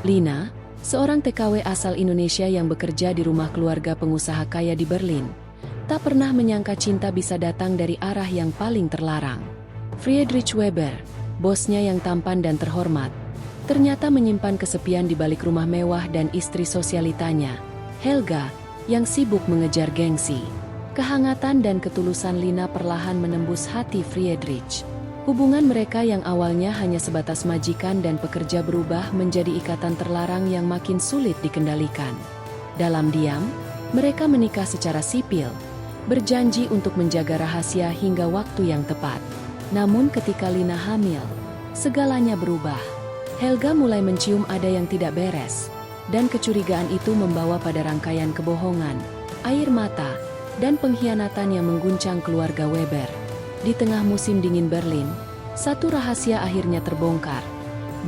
Lina, seorang TKW asal Indonesia yang bekerja di rumah keluarga pengusaha kaya di Berlin, tak pernah menyangka cinta bisa datang dari arah yang paling terlarang. Friedrich Weber, bosnya yang tampan dan terhormat, ternyata menyimpan kesepian di balik rumah mewah dan istri sosialitanya, Helga, yang sibuk mengejar gengsi. Kehangatan dan ketulusan Lina perlahan menembus hati Friedrich. Hubungan mereka yang awalnya hanya sebatas majikan dan pekerja berubah menjadi ikatan terlarang yang makin sulit dikendalikan. Dalam diam, mereka menikah secara sipil, berjanji untuk menjaga rahasia hingga waktu yang tepat. Namun ketika Lina hamil, segalanya berubah. Helga mulai mencium ada yang tidak beres, dan kecurigaan itu membawa pada rangkaian kebohongan, air mata, dan pengkhianatan yang mengguncang keluarga Weber. Di tengah musim dingin Berlin, satu rahasia akhirnya terbongkar.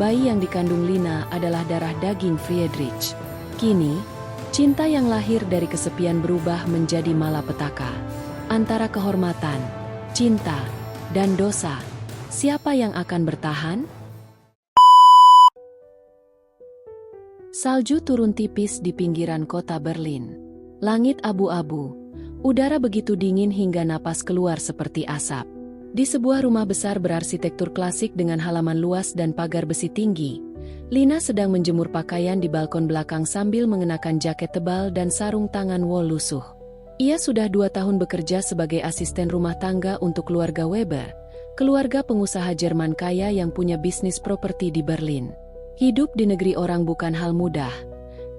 Bayi yang dikandung Lina adalah darah daging Friedrich. Kini, cinta yang lahir dari kesepian berubah menjadi malapetaka. Antara kehormatan, cinta, dan dosa, siapa yang akan bertahan? Salju turun tipis di pinggiran kota Berlin. Langit abu-abu, udara begitu dingin hingga napas keluar seperti asap. Di sebuah rumah besar berarsitektur klasik dengan halaman luas dan pagar besi tinggi, Lina sedang menjemur pakaian di balkon belakang sambil mengenakan jaket tebal dan sarung tangan wol lusuh. Ia sudah 2 tahun bekerja sebagai asisten rumah tangga untuk keluarga Weber, keluarga pengusaha Jerman kaya yang punya bisnis properti di Berlin. Hidup di negeri orang bukan hal mudah,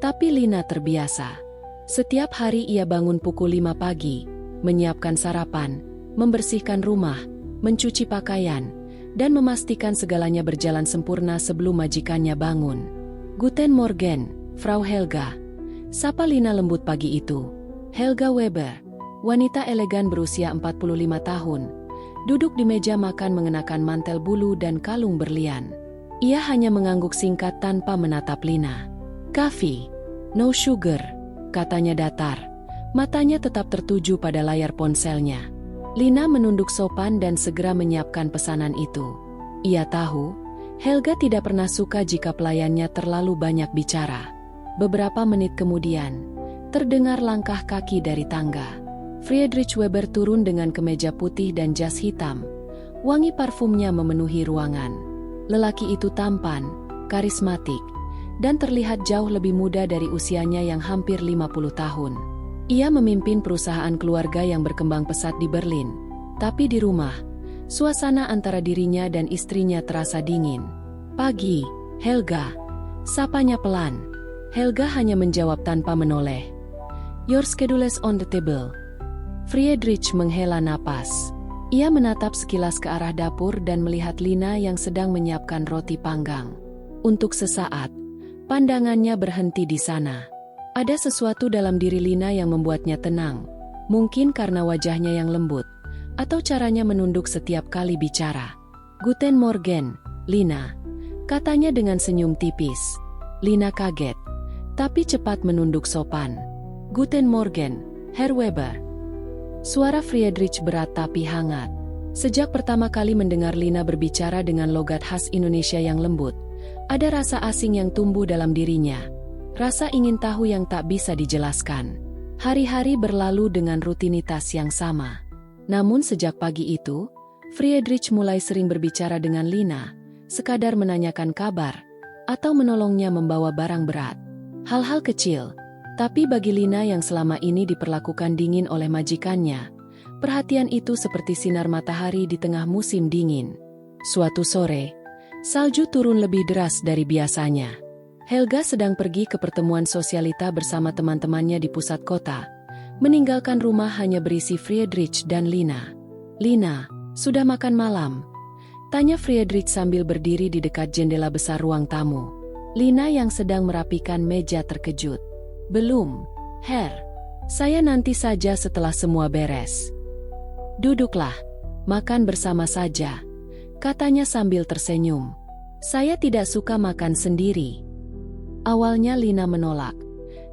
tapi Lina terbiasa. Setiap hari ia bangun pukul 5 pagi, menyiapkan sarapan, membersihkan rumah, mencuci pakaian, dan memastikan segalanya berjalan sempurna sebelum majikannya bangun. Guten Morgen, Frau Helga. Sapa Lina lembut pagi itu. Helga Weber, wanita elegan berusia 45 tahun, duduk di meja makan mengenakan mantel bulu dan kalung berlian. Ia hanya mengangguk singkat tanpa menatap Lina. "Coffee, no sugar," katanya datar. Matanya tetap tertuju pada layar ponselnya. Lina menunduk sopan dan segera menyiapkan pesanan itu. Ia tahu, Helga tidak pernah suka jika pelayannya terlalu banyak bicara. Beberapa menit kemudian, terdengar langkah kaki dari tangga. Friedrich Weber turun dengan kemeja putih dan jas hitam. Wangi parfumnya memenuhi ruangan. Lelaki itu tampan, karismatik, dan terlihat jauh lebih muda dari usianya yang hampir 50 tahun. Ia memimpin perusahaan keluarga yang berkembang pesat di Berlin. Tapi di rumah, suasana antara dirinya dan istrinya terasa dingin. "Pagi, Helga," sapanya pelan. Helga hanya menjawab tanpa menoleh. "Your schedule is on the table." Friedrich menghela napas. Ia menatap sekilas ke arah dapur dan melihat Lina yang sedang menyiapkan roti panggang. Untuk sesaat, pandangannya berhenti di sana. Ada sesuatu dalam diri Lina yang membuatnya tenang, mungkin karena wajahnya yang lembut, atau caranya menunduk setiap kali bicara. "Guten Morgen, Lina," katanya dengan senyum tipis. Lina kaget, tapi cepat menunduk sopan. "Guten Morgen, Herr Weber." Suara Friedrich berat tapi hangat. Sejak pertama kali mendengar Lina berbicara dengan logat khas Indonesia yang lembut, ada rasa asing yang tumbuh dalam dirinya. Rasa ingin tahu yang tak bisa dijelaskan. Hari-hari berlalu dengan rutinitas yang sama. Namun sejak pagi itu, Friedrich mulai sering berbicara dengan Lina, sekadar menanyakan kabar, atau menolongnya membawa barang berat. Hal-hal kecil, tapi bagi Lina yang selama ini diperlakukan dingin oleh majikannya, perhatian itu seperti sinar matahari di tengah musim dingin. Suatu sore, salju turun lebih deras dari biasanya. Helga sedang pergi ke pertemuan sosialita bersama teman-temannya di pusat kota, meninggalkan rumah hanya berisi Friedrich dan Lina. "Lina, sudah makan malam?" tanya Friedrich sambil berdiri di dekat jendela besar ruang tamu. Lina yang sedang merapikan meja terkejut. "Belum, Herr. Saya nanti saja setelah semua beres." "Duduklah, makan bersama saja," katanya sambil tersenyum. "Saya tidak suka makan sendiri." Awalnya Lina menolak,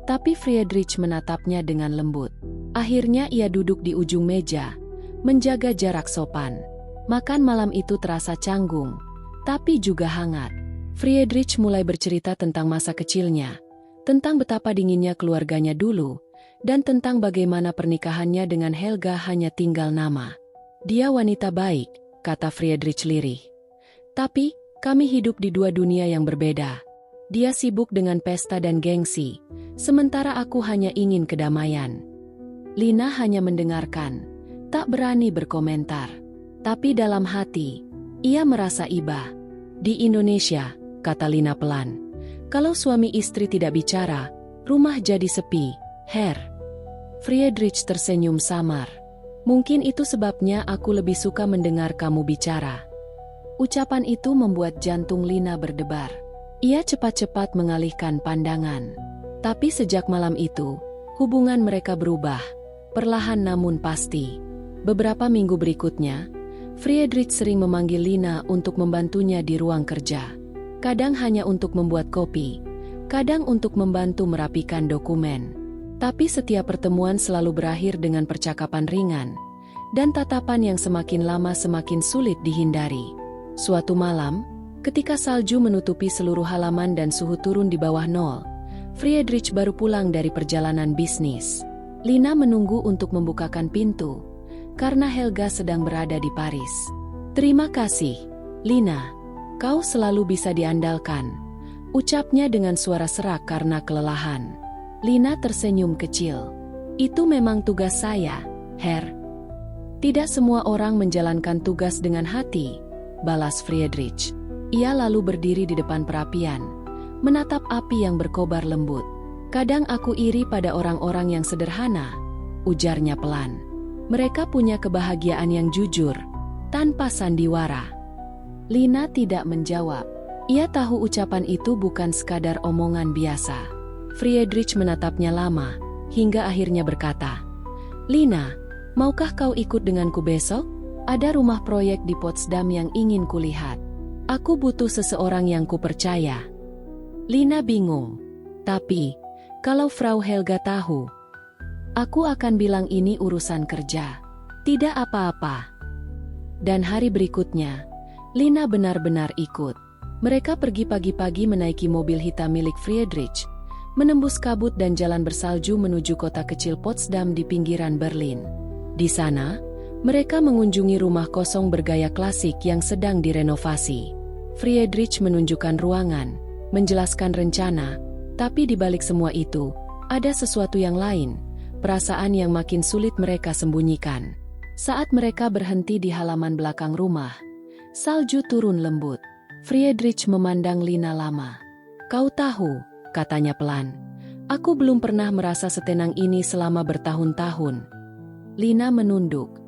tapi Friedrich menatapnya dengan lembut. Akhirnya ia duduk di ujung meja, menjaga jarak sopan. Makan malam itu terasa canggung, tapi juga hangat. Friedrich mulai bercerita tentang masa kecilnya, tentang betapa dinginnya keluarganya dulu, dan tentang bagaimana pernikahannya dengan Helga hanya tinggal nama. Dia wanita baik, kata Friedrich lirih. Tapi, kami hidup di dua dunia yang berbeda. Dia sibuk dengan pesta dan gengsi, sementara aku hanya ingin kedamaian. Lina hanya mendengarkan, tak berani berkomentar. Tapi dalam hati, ia merasa iba. Di Indonesia, kata Lina pelan, kalau suami istri tidak bicara, rumah jadi sepi, Herr. Friedrich tersenyum samar. Mungkin itu sebabnya aku lebih suka mendengar kamu bicara. Ucapan itu membuat jantung Lina berdebar. Ia cepat-cepat mengalihkan pandangan. Tapi sejak malam itu, hubungan mereka berubah, perlahan namun pasti. Beberapa minggu berikutnya, Friedrich sering memanggil Lina untuk membantunya di ruang kerja. Kadang hanya untuk membuat kopi, kadang untuk membantu merapikan dokumen. Tapi setiap pertemuan selalu berakhir dengan percakapan ringan, dan tatapan yang semakin lama semakin sulit dihindari. Suatu malam, ketika salju menutupi seluruh halaman dan suhu turun di bawah nol, Friedrich baru pulang dari perjalanan bisnis. Lina menunggu untuk membukakan pintu, karena Helga sedang berada di Paris. Terima kasih, Lina. Kau selalu bisa diandalkan, ucapnya dengan suara serak karena kelelahan. Lina tersenyum kecil. Itu memang tugas saya, Herr. Tidak semua orang menjalankan tugas dengan hati, balas Friedrich. Ia lalu berdiri di depan perapian, menatap api yang berkobar lembut. Kadang aku iri pada orang-orang yang sederhana, ujarnya pelan. Mereka punya kebahagiaan yang jujur, tanpa sandiwara. Lina tidak menjawab. Ia tahu ucapan itu bukan sekadar omongan biasa. Friedrich menatapnya lama, hingga akhirnya berkata, Lina, maukah kau ikut denganku besok? Ada rumah proyek di Potsdam yang ingin kulihat. Aku butuh seseorang yang kupercaya. Lina bingung. Tapi, kalau Frau Helga tahu, aku akan bilang ini urusan kerja. Tidak apa-apa. Dan hari berikutnya, Lina benar-benar ikut. Mereka pergi pagi-pagi menaiki mobil hitam milik Friedrich, menembus kabut dan jalan bersalju menuju kota kecil Potsdam di pinggiran Berlin. Di sana, mereka mengunjungi rumah kosong bergaya klasik yang sedang direnovasi. Friedrich menunjukkan ruangan, menjelaskan rencana, tapi di balik semua itu, ada sesuatu yang lain, perasaan yang makin sulit mereka sembunyikan. Saat mereka berhenti di halaman belakang rumah, salju turun lembut. Friedrich memandang Lina lama. Kau tahu, katanya pelan, aku belum pernah merasa setenang ini selama bertahun-tahun. Lina menunduk.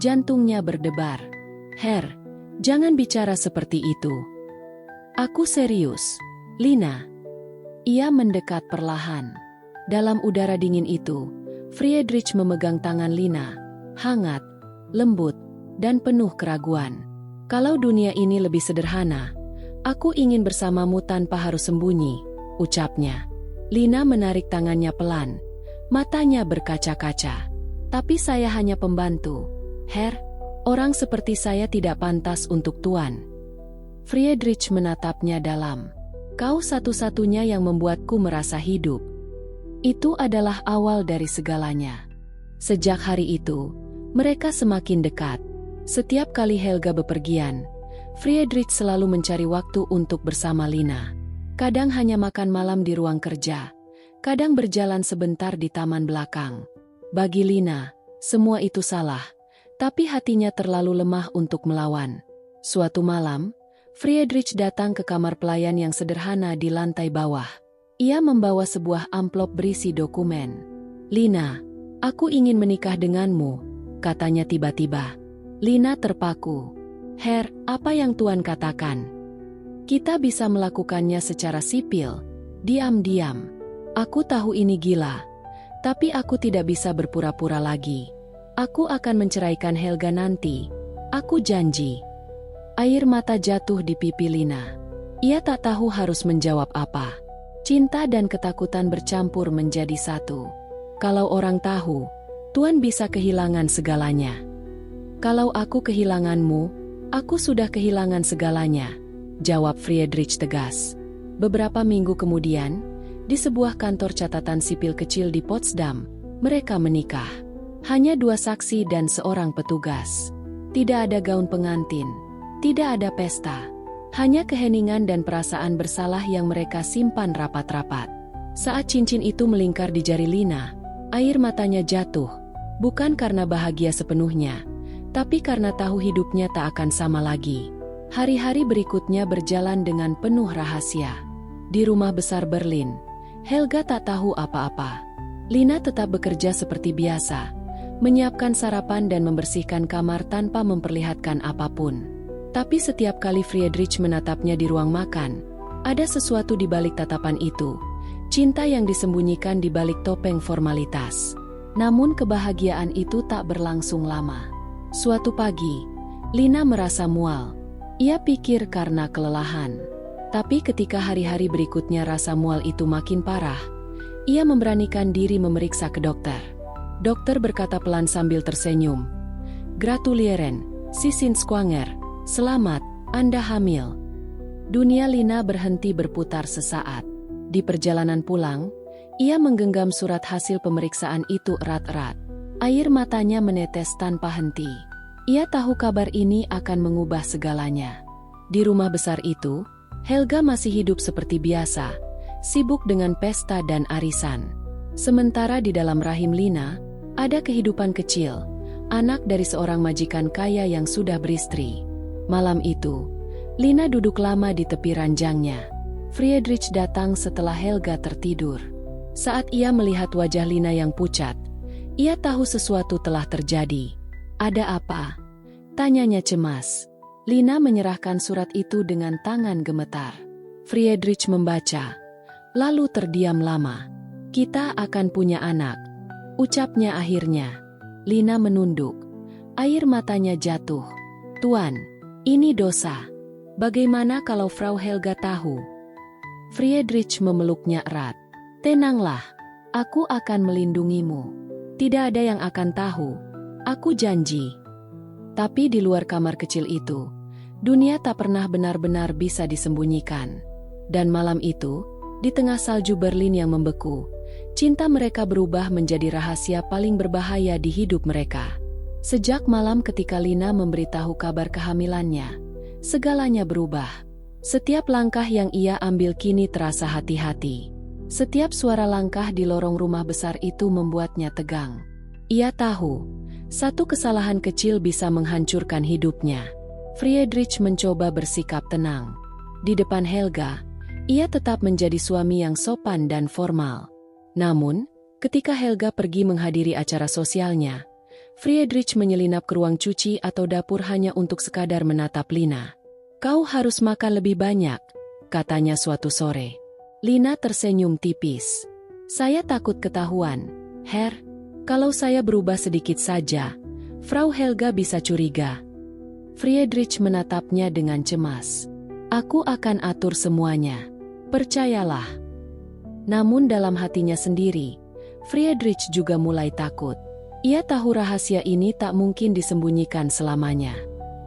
Jantungnya berdebar. Herr, jangan bicara seperti itu. Aku serius. Lina. Ia mendekat perlahan. Dalam udara dingin itu, Friedrich memegang tangan Lina, hangat, lembut, dan penuh keraguan. Kalau dunia ini lebih sederhana, aku ingin bersamamu tanpa harus sembunyi, ucapnya. Lina menarik tangannya pelan, matanya berkaca-kaca. Tapi saya hanya pembantu. Herr, orang seperti saya tidak pantas untuk tuan. Friedrich menatapnya dalam. Kau satu-satunya yang membuatku merasa hidup. Itu adalah awal dari segalanya. Sejak hari itu, mereka semakin dekat. Setiap kali Helga bepergian, Friedrich selalu mencari waktu untuk bersama Lina. Kadang hanya makan malam di ruang kerja, kadang berjalan sebentar di taman belakang. Bagi Lina, semua itu salah, tapi hatinya terlalu lemah untuk melawan. Suatu malam, Friedrich datang ke kamar pelayan yang sederhana di lantai bawah. Ia membawa sebuah amplop berisi dokumen. Lina, aku ingin menikah denganmu, katanya tiba-tiba. Lina terpaku. Herr, apa yang Tuan katakan? Kita bisa melakukannya secara sipil, diam-diam. Aku tahu ini gila, tapi aku tidak bisa berpura-pura lagi. Aku akan menceraikan Helga nanti. Aku janji. Air mata jatuh di pipi Lina. Ia tak tahu harus menjawab apa. Cinta dan ketakutan bercampur menjadi satu. Kalau orang tahu, Tuan bisa kehilangan segalanya. Kalau aku kehilanganmu, aku sudah kehilangan segalanya. jawab Friedrich tegas. Beberapa minggu kemudian, di sebuah kantor catatan sipil kecil di Potsdam, mereka menikah. Hanya 2 saksi dan seorang petugas. Tidak ada gaun pengantin, tidak ada pesta. Hanya keheningan dan perasaan bersalah yang mereka simpan rapat-rapat. Saat cincin itu melingkar di jari Lina, air matanya jatuh, bukan karena bahagia sepenuhnya, tapi karena tahu hidupnya tak akan sama lagi. Hari-hari berikutnya berjalan dengan penuh rahasia. Di rumah besar Berlin, Helga tak tahu apa-apa. Lina tetap bekerja seperti biasa, menyiapkan sarapan dan membersihkan kamar tanpa memperlihatkan apapun. Tapi setiap kali Friedrich menatapnya di ruang makan, ada sesuatu di balik tatapan itu, cinta yang disembunyikan di balik topeng formalitas. Namun kebahagiaan itu tak berlangsung lama. Suatu pagi, Lina merasa mual. Ia pikir karena kelelahan. Tapi ketika hari-hari berikutnya rasa mual itu makin parah, ia memberanikan diri memeriksa ke dokter. Dokter berkata pelan sambil tersenyum, "Gratulieren, Sie sind schwanger. Selamat, Anda hamil." Dunia Lina berhenti berputar sesaat. Di perjalanan pulang, ia menggenggam surat hasil pemeriksaan itu erat-erat. Air matanya menetes tanpa henti. Ia tahu kabar ini akan mengubah segalanya. Di rumah besar itu, Helga masih hidup seperti biasa, sibuk dengan pesta dan arisan. Sementara di dalam rahim Lina, ada kehidupan kecil, anak dari seorang majikan kaya yang sudah beristri. Malam itu, Lina duduk lama di tepi ranjangnya. Friedrich datang setelah Helga tertidur. Saat ia melihat wajah Lina yang pucat, ia tahu sesuatu telah terjadi. "Ada apa?" tanyanya cemas. Lina menyerahkan surat itu dengan tangan gemetar. Friedrich membaca, lalu terdiam lama. "Kita akan punya anak," ucapnya akhirnya. Lina menunduk. Air matanya jatuh. "Tuan, ini dosa. Bagaimana kalau Frau Helga tahu?" Friedrich memeluknya erat. "Tenanglah, aku akan melindungimu. Tidak ada yang akan tahu. Aku janji." Tapi di luar kamar kecil itu, dunia tak pernah benar-benar bisa disembunyikan. Dan malam itu, di tengah salju Berlin yang membeku, cinta mereka berubah menjadi rahasia paling berbahaya di hidup mereka. Sejak malam ketika Lina memberitahu kabar kehamilannya, segalanya berubah. Setiap langkah yang ia ambil kini terasa hati-hati. Setiap suara langkah di lorong rumah besar itu membuatnya tegang. Ia tahu, satu kesalahan kecil bisa menghancurkan hidupnya. Friedrich mencoba bersikap tenang. Di depan Helga, ia tetap menjadi suami yang sopan dan formal. Namun, ketika Helga pergi menghadiri acara sosialnya, Friedrich menyelinap ke ruang cuci atau dapur hanya untuk sekadar menatap Lina. "Kau harus makan lebih banyak," katanya suatu sore. Lina tersenyum tipis. "Saya takut ketahuan, Herr. Kalau saya berubah sedikit saja, Frau Helga bisa curiga." Friedrich menatapnya dengan cemas. "Aku akan atur semuanya. Percayalah." Namun dalam hatinya sendiri, Friedrich juga mulai takut. Ia tahu rahasia ini tak mungkin disembunyikan selamanya.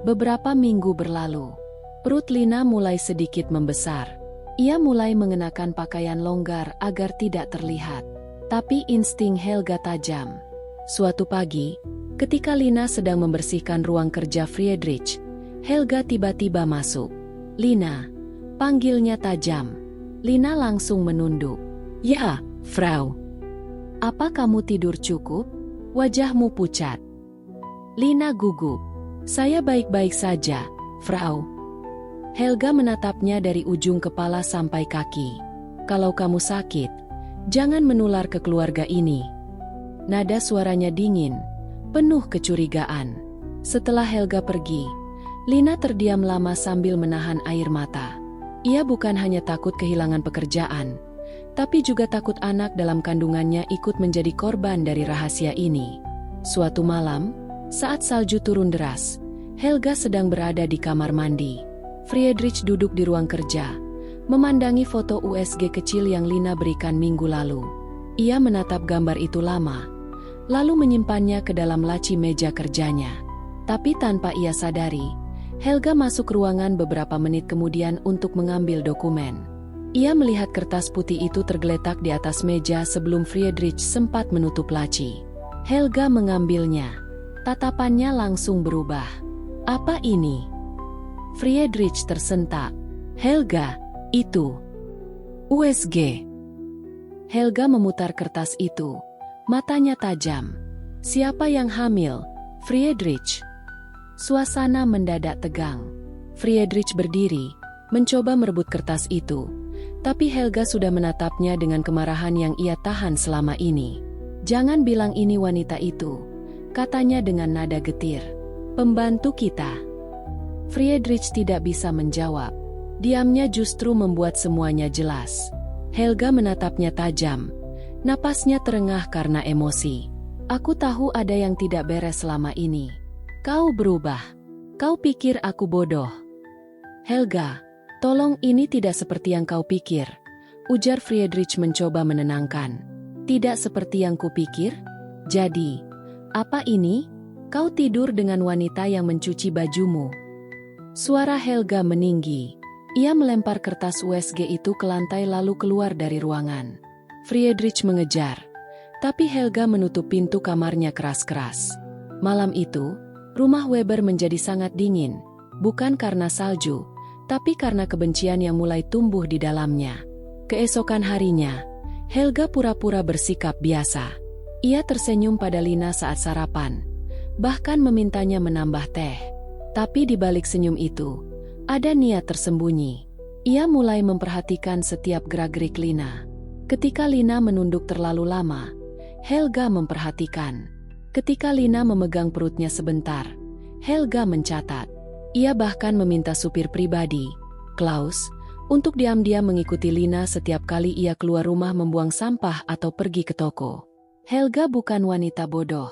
Beberapa minggu berlalu. Perut Lina mulai sedikit membesar. Ia mulai mengenakan pakaian longgar agar tidak terlihat. Tapi insting Helga tajam. Suatu pagi, ketika Lina sedang membersihkan ruang kerja Friedrich, Helga tiba-tiba masuk. "Lina," panggilnya tajam. Lina langsung menunduk. "Ya, Frau." "Apa kamu tidur cukup? Wajahmu pucat." Lina gugup. "Saya baik-baik saja, Frau." Helga menatapnya dari ujung kepala sampai kaki. "Kalau kamu sakit, jangan menular ke keluarga ini." Nada suaranya dingin, penuh kecurigaan. Setelah Helga pergi, Lina terdiam lama sambil menahan air mata. Ia bukan hanya takut kehilangan pekerjaan, tapi juga takut anak dalam kandungannya ikut menjadi korban dari rahasia ini. Suatu malam, saat salju turun deras, Helga sedang berada di kamar mandi. Friedrich duduk di ruang kerja, memandangi foto USG kecil yang Lina berikan minggu lalu. Ia menatap gambar itu lama, lalu menyimpannya ke dalam laci meja kerjanya. Tapi tanpa ia sadari, Helga masuk ruangan beberapa menit kemudian untuk mengambil dokumen. Ia melihat kertas putih itu tergeletak di atas meja sebelum Friedrich sempat menutup laci. Helga mengambilnya. Tatapannya langsung berubah. Apa ini? Friedrich tersentak. Helga, itu USG. Helga memutar kertas itu. Matanya tajam. Siapa yang hamil? Friedrich. Suasana mendadak tegang. Friedrich berdiri, mencoba merebut kertas itu. Tapi Helga sudah menatapnya dengan kemarahan yang ia tahan selama ini. Jangan bilang ini wanita itu, katanya dengan nada getir. Pembantu kita. Friedrich tidak bisa menjawab. Diamnya justru membuat semuanya jelas. Helga menatapnya tajam. Napasnya terengah karena emosi. Aku tahu ada yang tidak beres selama ini. Kau berubah. Kau pikir aku bodoh. Helga, tolong ini tidak seperti yang kau pikir. Ujar Friedrich mencoba menenangkan. Tidak seperti yang kupikir? Jadi, apa ini? Kau tidur dengan wanita yang mencuci bajumu. Suara Helga meninggi. Ia melempar kertas USG itu ke lantai lalu keluar dari ruangan. Friedrich mengejar. Tapi Helga menutup pintu kamarnya keras-keras. Malam itu, rumah Weber menjadi sangat dingin, bukan karena salju, tapi karena kebencian yang mulai tumbuh di dalamnya. Keesokan harinya, Helga pura-pura bersikap biasa. Ia tersenyum pada Lina saat sarapan, bahkan memintanya menambah teh. Tapi di balik senyum itu, ada niat tersembunyi. Ia mulai memperhatikan setiap gerak-gerik Lina. Ketika Lina menunduk terlalu lama, Helga memperhatikan. Ketika Lina memegang perutnya sebentar, Helga mencatat. Ia bahkan meminta supir pribadi, Klaus, untuk diam-diam mengikuti Lina setiap kali ia keluar rumah membuang sampah atau pergi ke toko. Helga bukan wanita bodoh.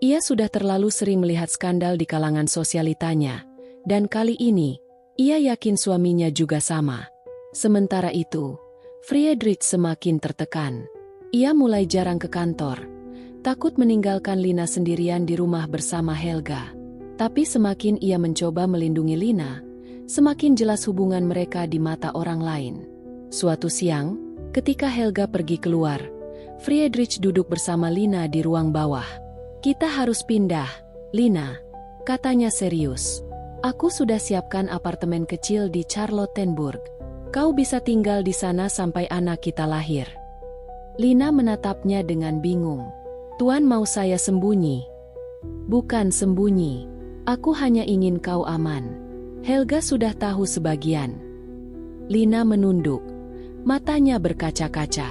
Ia sudah terlalu sering melihat skandal di kalangan sosialitanya, dan kali ini, ia yakin suaminya juga sama. Sementara itu, Friedrich semakin tertekan. Ia mulai jarang ke kantor, takut meninggalkan Lina sendirian di rumah bersama Helga. Tapi semakin ia mencoba melindungi Lina, semakin jelas hubungan mereka di mata orang lain. Suatu siang, ketika Helga pergi keluar, Friedrich duduk bersama Lina di ruang bawah. Kita harus pindah, Lina, katanya serius. Aku sudah siapkan apartemen kecil di Charlottenburg. Kau bisa tinggal di sana sampai anak kita lahir. Lina menatapnya dengan bingung. Tuan mau saya sembunyi? Bukan sembunyi. Aku hanya ingin kau aman. Helga sudah tahu sebagian. Lina menunduk. Matanya berkaca-kaca.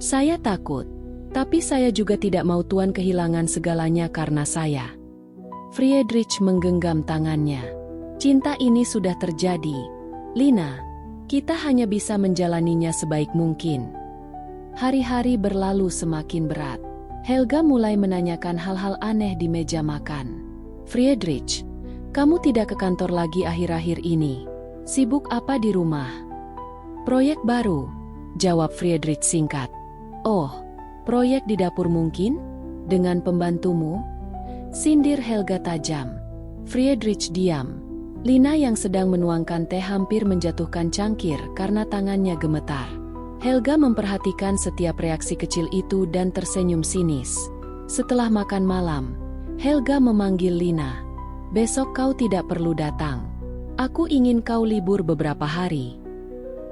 Saya takut. Tapi saya juga tidak mau Tuan kehilangan segalanya karena saya. Friedrich menggenggam tangannya. Cinta ini sudah terjadi. Lina, kita hanya bisa menjalaninya sebaik mungkin. Hari-hari berlalu semakin berat. Helga mulai menanyakan hal-hal aneh di meja makan. Friedrich, kamu tidak ke kantor lagi akhir-akhir ini. Sibuk apa di rumah? Proyek baru, jawab Friedrich singkat. Oh, proyek di dapur mungkin? Dengan pembantumu? Sindir Helga tajam. Friedrich diam. Lina yang sedang menuangkan teh hampir menjatuhkan cangkir karena tangannya gemetar. Helga memperhatikan setiap reaksi kecil itu dan tersenyum sinis. Setelah makan malam, Helga memanggil Lina. Besok kau tidak perlu datang. Aku ingin kau libur beberapa hari.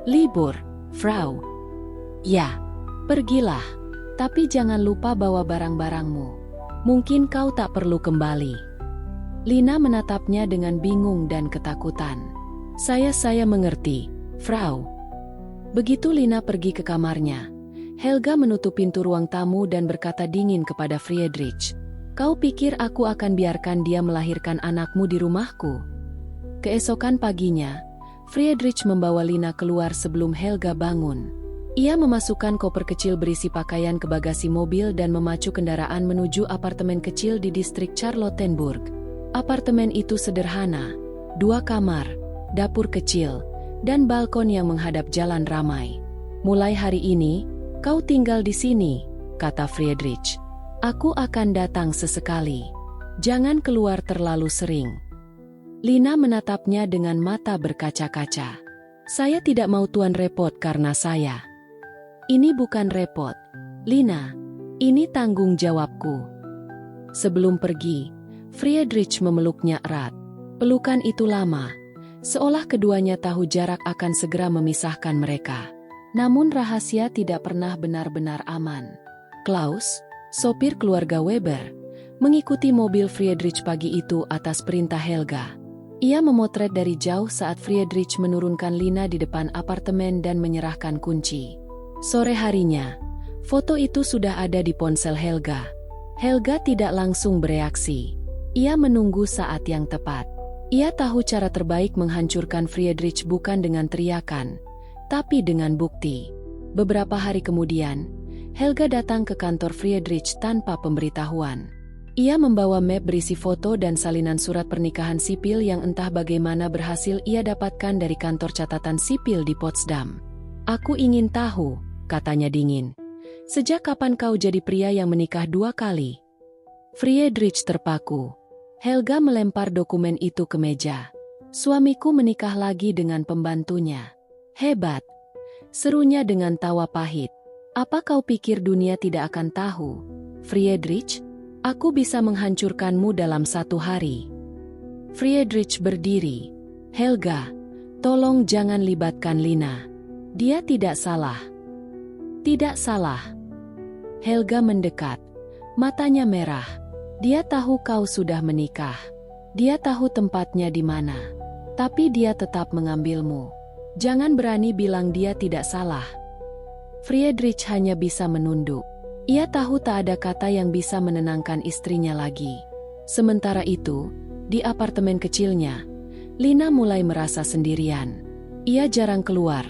Libur, Frau? Ya, pergilah. Tapi jangan lupa bawa barang-barangmu. Mungkin kau tak perlu kembali. Lina menatapnya dengan bingung dan ketakutan. Saya mengerti, Frau. Begitu Lina pergi ke kamarnya, Helga menutup pintu ruang tamu dan berkata dingin kepada Friedrich. Kau pikir aku akan biarkan dia melahirkan anakmu di rumahku? Keesokan paginya, Friedrich membawa Lina keluar sebelum Helga bangun. Ia memasukkan koper kecil berisi pakaian ke bagasi mobil dan memacu kendaraan menuju apartemen kecil di distrik Charlottenburg. Apartemen itu sederhana, 2 kamar, dapur kecil, dan balkon yang menghadap jalan ramai. Mulai hari ini, kau tinggal di sini, kata Friedrich. Aku akan datang sesekali. Jangan keluar terlalu sering. Lina menatapnya dengan mata berkaca-kaca. Saya tidak mau tuan repot karena saya. Ini bukan repot, Lina. Ini tanggung jawabku. Sebelum pergi, Friedrich memeluknya erat. Pelukan itu lama, seolah keduanya tahu jarak akan segera memisahkan mereka. Namun rahasia tidak pernah benar-benar aman. Klaus, sopir keluarga Weber, mengikuti mobil Friedrich pagi itu atas perintah Helga. Ia memotret dari jauh saat Friedrich menurunkan Lina di depan apartemen dan menyerahkan kunci. Sore harinya, foto itu sudah ada di ponsel Helga. Helga tidak langsung bereaksi. Ia menunggu saat yang tepat. Ia tahu cara terbaik menghancurkan Friedrich bukan dengan teriakan, tapi dengan bukti. Beberapa hari kemudian, Helga datang ke kantor Friedrich tanpa pemberitahuan. Ia membawa map berisi foto dan salinan surat pernikahan sipil yang entah bagaimana berhasil ia dapatkan dari kantor catatan sipil di Potsdam. "Aku ingin tahu," katanya dingin. "Sejak kapan kau jadi pria yang menikah 2 kali?" Friedrich terpaku. Helga melempar dokumen itu ke meja. "Suamiku menikah lagi dengan pembantunya." "Hebat," serunya dengan tawa pahit. "Apa kau pikir dunia tidak akan tahu? Friedrich, aku bisa menghancurkanmu dalam 1 hari." Friedrich berdiri. "Helga, tolong jangan libatkan Lina. Dia tidak salah." "Tidak salah." Helga mendekat. Matanya merah. "Dia tahu kau sudah menikah. Dia tahu tempatnya di mana. Tapi dia tetap mengambilmu. Jangan berani bilang dia tidak salah." Friedrich hanya bisa menunduk. Ia tahu tak ada kata yang bisa menenangkan istrinya lagi. Sementara itu, di apartemen kecilnya, Lina mulai merasa sendirian. Ia jarang keluar,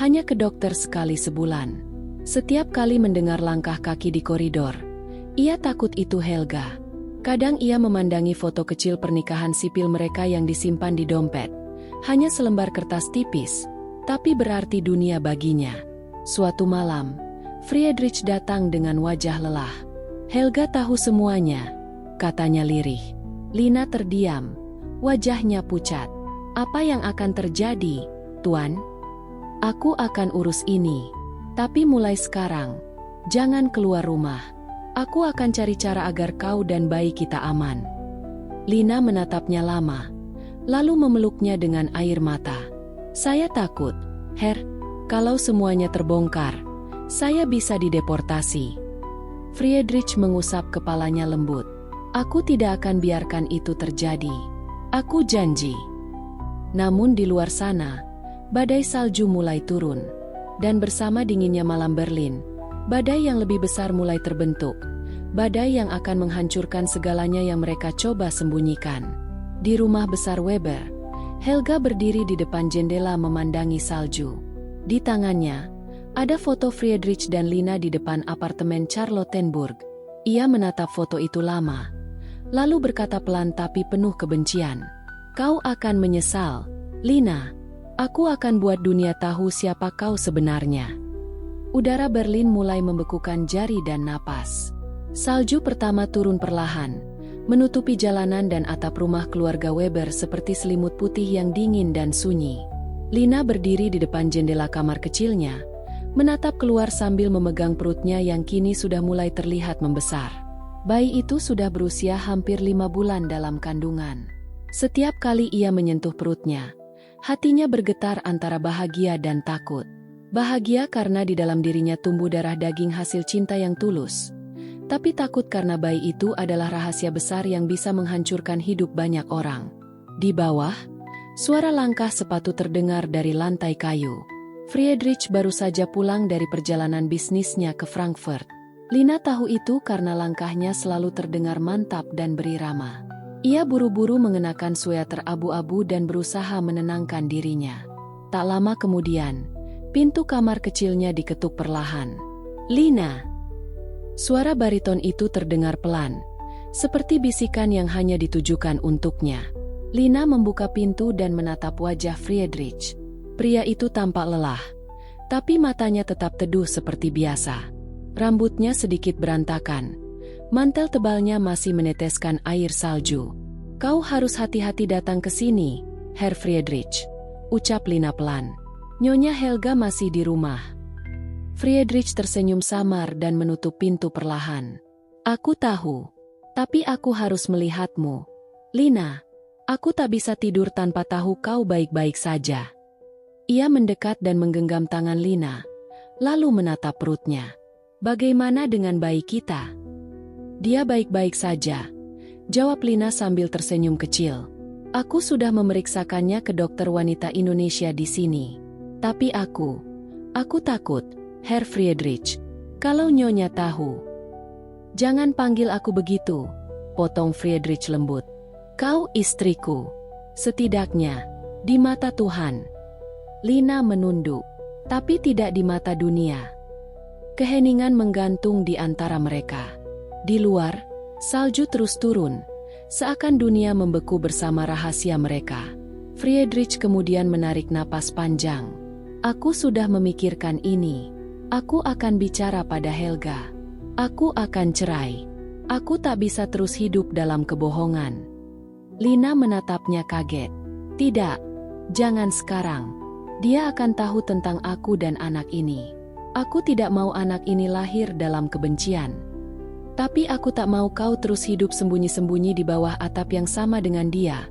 hanya ke dokter sekali sebulan. Setiap kali mendengar langkah kaki di koridor, ia takut itu Helga. Kadang ia memandangi foto kecil pernikahan sipil mereka yang disimpan di dompet. Hanya selembar kertas tipis, tapi berarti dunia baginya. Suatu malam, Friedrich datang dengan wajah lelah. "Helga tahu semuanya," katanya lirih. Lina terdiam, wajahnya pucat. "Apa yang akan terjadi, Tuan?" "Aku akan urus ini. Tapi mulai sekarang, jangan keluar rumah. Aku akan cari cara agar kau dan bayi kita aman." Lina menatapnya lama, lalu memeluknya dengan air mata. "Saya takut, Herr. Kalau semuanya terbongkar, saya bisa dideportasi." Friedrich mengusap kepalanya lembut. "Aku tidak akan biarkan itu terjadi. Aku janji." Namun di luar sana, badai salju mulai turun. Dan bersama dinginnya malam Berlin, badai yang lebih besar mulai terbentuk. Badai yang akan menghancurkan segalanya yang mereka coba sembunyikan. Di rumah besar Weber, Helga berdiri di depan jendela memandangi salju. Di tangannya, ada foto Friedrich dan Lina di depan apartemen Charlottenburg. Ia menatap foto itu lama, lalu berkata pelan tapi penuh kebencian, "Kau akan menyesal, Lina. Aku akan buat dunia tahu siapa kau sebenarnya." Udara Berlin mulai membekukan jari dan napas. Salju pertama turun perlahan, menutupi jalanan dan atap rumah keluarga Weber seperti selimut putih yang dingin dan sunyi. Lina berdiri di depan jendela kamar kecilnya, menatap keluar sambil memegang perutnya yang kini sudah mulai terlihat membesar. Bayi itu sudah berusia hampir 5 bulan dalam kandungan. Setiap kali ia menyentuh perutnya, hatinya bergetar antara bahagia dan takut. Bahagia karena di dalam dirinya tumbuh darah daging hasil cinta yang tulus. Tapi takut karena bayi itu adalah rahasia besar yang bisa menghancurkan hidup banyak orang. Di bawah, suara langkah sepatu terdengar dari lantai kayu. Friedrich baru saja pulang dari perjalanan bisnisnya ke Frankfurt. Lina tahu itu karena langkahnya selalu terdengar mantap dan berirama. Ia buru-buru mengenakan sweater abu-abu dan berusaha menenangkan dirinya. Tak lama kemudian, pintu kamar kecilnya diketuk perlahan. "Lina!" Suara bariton itu terdengar pelan, seperti bisikan yang hanya ditujukan untuknya. Lina membuka pintu dan menatap wajah Friedrich. Pria itu tampak lelah, tapi matanya tetap teduh seperti biasa. Rambutnya sedikit berantakan, mantel tebalnya masih meneteskan air salju. Kau harus hati-hati datang ke sini, Herr Friedrich, ucap Lina pelan. Nyonya Helga masih di rumah. Friedrich tersenyum samar dan menutup pintu perlahan. Aku tahu, tapi aku harus melihatmu. Lina, aku tak bisa tidur tanpa tahu kau baik-baik saja. Ia mendekat dan menggenggam tangan Lina, lalu menatap perutnya. Bagaimana dengan bayi kita? Dia baik-baik saja, jawab Lina sambil tersenyum kecil. Aku sudah memeriksakannya ke dokter wanita Indonesia di sini. Tapi aku takut, Herr Friedrich, kalau Nyonya tahu. Jangan panggil aku begitu, potong Friedrich lembut. Kau istriku, setidaknya, di mata Tuhan. Lina menunduk, tapi tidak di mata dunia. Keheningan menggantung di antara mereka. Di luar, salju terus turun, seakan dunia membeku bersama rahasia mereka. Friedrich kemudian menarik napas panjang. Aku sudah memikirkan ini. Aku akan bicara pada Helga. Aku akan cerai. Aku tak bisa terus hidup dalam kebohongan. Lina menatapnya kaget. Tidak, jangan sekarang. Dia akan tahu tentang aku dan anak ini. Aku tidak mau anak ini lahir dalam kebencian. Tapi aku tak mau kau terus hidup sembunyi-sembunyi di bawah atap yang sama dengan dia,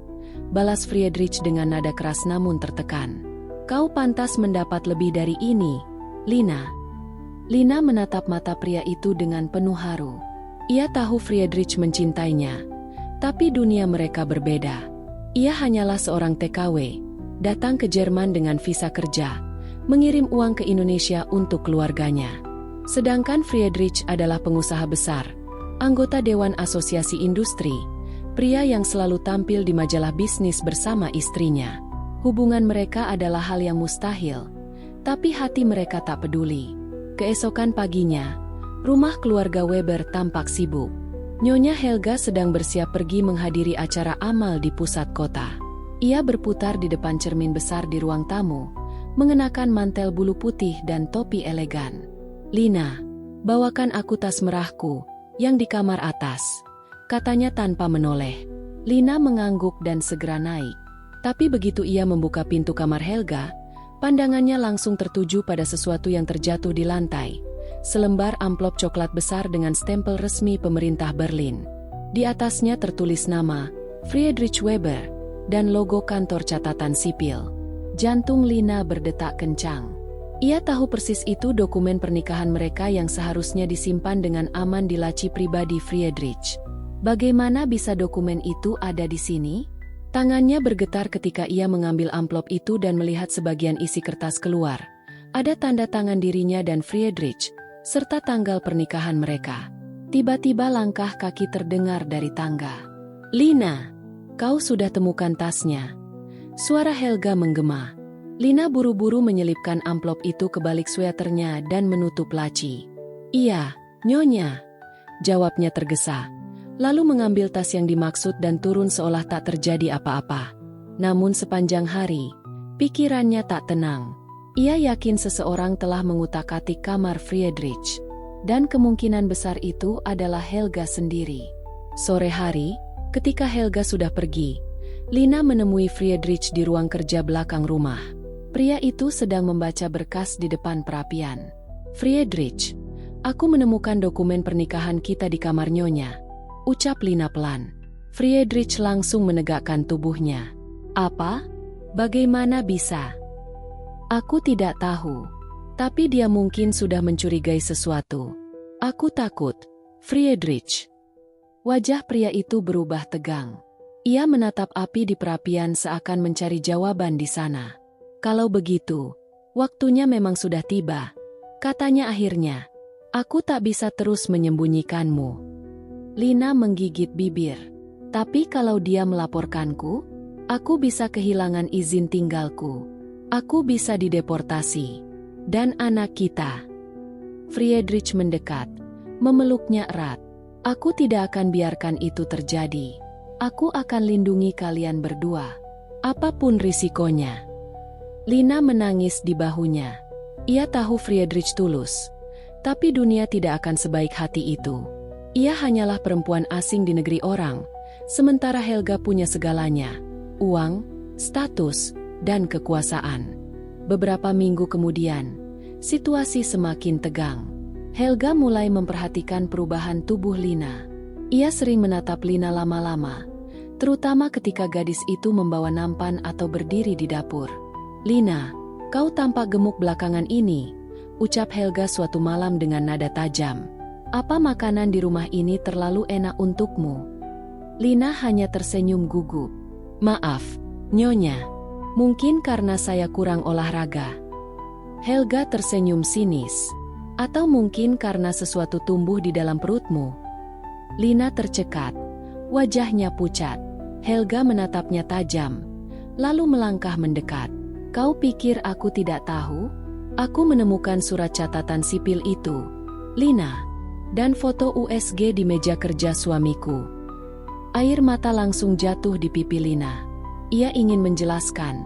balas Friedrich dengan nada keras namun tertekan. Kau pantas mendapat lebih dari ini, Lina. Lina menatap mata pria itu dengan penuh haru. Ia tahu Friedrich mencintainya, tapi dunia mereka berbeda. Ia hanyalah seorang TKW, datang ke Jerman dengan visa kerja, mengirim uang ke Indonesia untuk keluarganya. Sedangkan Friedrich adalah pengusaha besar, anggota Dewan Asosiasi Industri, pria yang selalu tampil di majalah bisnis bersama istrinya. Hubungan mereka adalah hal yang mustahil, tapi hati mereka tak peduli. Keesokan paginya, rumah keluarga Weber tampak sibuk. Nyonya Helga sedang bersiap pergi menghadiri acara amal di pusat kota. Ia berputar di depan cermin besar di ruang tamu, mengenakan mantel bulu putih dan topi elegan. Lina, bawakan aku tas merahku, yang di kamar atas, katanya tanpa menoleh. Lina mengangguk dan segera naik. Tapi begitu ia membuka pintu kamar Helga, pandangannya langsung tertuju pada sesuatu yang terjatuh di lantai. Selembar amplop coklat besar dengan stempel resmi pemerintah Berlin. Di atasnya tertulis nama, Friedrich Weber, dan logo kantor catatan sipil. Jantung Lina berdetak kencang. Ia tahu persis itu dokumen pernikahan mereka yang seharusnya disimpan dengan aman di laci pribadi Friedrich. Bagaimana bisa dokumen itu ada di sini? Tangannya bergetar ketika ia mengambil amplop itu dan melihat sebagian isi kertas keluar. Ada tanda tangan dirinya dan Friedrich, serta tanggal pernikahan mereka. Tiba-tiba langkah kaki terdengar dari tangga. Lina, kau sudah temukan tasnya. Suara Helga menggema. Lina buru-buru menyelipkan amplop itu ke balik sweaternya dan menutup laci. Iya, Nyonya, jawabnya tergesa. Lalu mengambil tas yang dimaksud dan turun seolah tak terjadi apa-apa. Namun sepanjang hari, pikirannya tak tenang. Ia yakin seseorang telah mengutak-atik kamar Friedrich. Dan kemungkinan besar itu adalah Helga sendiri. Sore hari, ketika Helga sudah pergi, Lina menemui Friedrich di ruang kerja belakang rumah. Pria itu sedang membaca berkas di depan perapian. Friedrich, aku menemukan dokumen pernikahan kita di kamar Nyonya, ucap Lina pelan. Friedrich langsung menegakkan tubuhnya. Apa? Bagaimana bisa? Aku tidak tahu. Tapi dia mungkin sudah mencurigai sesuatu. Aku takut, Friedrich. Wajah pria itu berubah tegang. Ia menatap api di perapian seakan mencari jawaban di sana. Kalau begitu, waktunya memang sudah tiba, katanya akhirnya. Aku tak bisa terus menyembunyikanmu. Lina menggigit bibir. Tapi kalau dia melaporkanku, aku bisa kehilangan izin tinggalku. Aku bisa dideportasi. Dan anak kita. Friedrich mendekat, memeluknya erat. Aku tidak akan biarkan itu terjadi. Aku akan lindungi kalian berdua, apapun risikonya. Lina menangis di bahunya. Ia tahu Friedrich tulus, tapi dunia tidak akan sebaik hati itu. Ia hanyalah perempuan asing di negeri orang, Sementara Helga punya segalanya, uang, status, dan kekuasaan. Beberapa minggu kemudian, situasi semakin tegang. Helga mulai memperhatikan perubahan tubuh Lina. Ia sering menatap Lina lama-lama, terutama ketika gadis itu membawa nampan atau berdiri di dapur. "Lina, kau tampak gemuk belakangan ini," ucap Helga suatu malam dengan nada tajam. "Apa makanan di rumah ini terlalu enak untukmu?" Lina hanya tersenyum gugup. "Maaf, Nyonya. Mungkin karena saya kurang olahraga." Helga tersenyum sinis. "Atau mungkin karena sesuatu tumbuh di dalam perutmu?" Lina tercekat. Wajahnya pucat. Helga menatapnya tajam, lalu melangkah mendekat. "Kau pikir aku tidak tahu? Aku menemukan surat catatan sipil itu, Lina, dan foto USG di meja kerja suamiku." Air mata langsung jatuh di pipi Lina. Ia ingin menjelaskan,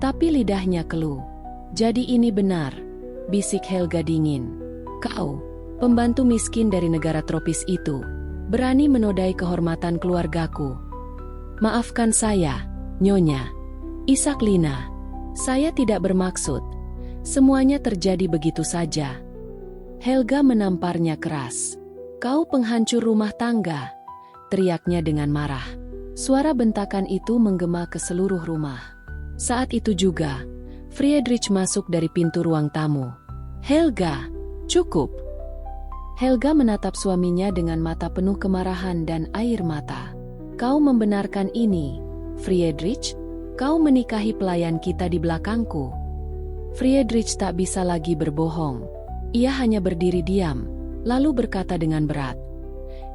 tapi lidahnya keluh. "Jadi ini benar," bisik Helga dingin. "Kau, pembantu miskin dari negara tropis itu, berani menodai kehormatan keluargaku." "Maafkan saya, Nyonya," isak Lina. "Saya tidak bermaksud. Semuanya terjadi begitu saja." Helga menamparnya keras. "Kau penghancur rumah tangga," teriaknya dengan marah. Suara bentakan itu menggema ke seluruh rumah. Saat itu juga, Friedrich masuk dari pintu ruang tamu. "Helga, cukup." Helga menatap suaminya dengan mata penuh kemarahan dan air mata. "Kau membenarkan ini, Friedrich? Kau menikahi pelayan kita di belakangku." Friedrich tak bisa lagi berbohong. Ia hanya berdiri diam, lalu berkata dengan berat,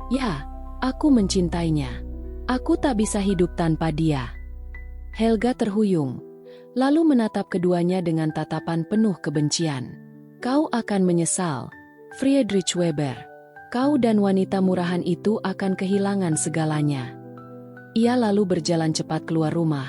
"Ya, aku mencintainya. Aku tak bisa hidup tanpa dia." Helga terhuyung, lalu menatap keduanya dengan tatapan penuh kebencian. "Kau akan menyesal, Friedrich Weber. Kau dan wanita murahan itu akan kehilangan segalanya." Ia lalu berjalan cepat keluar rumah,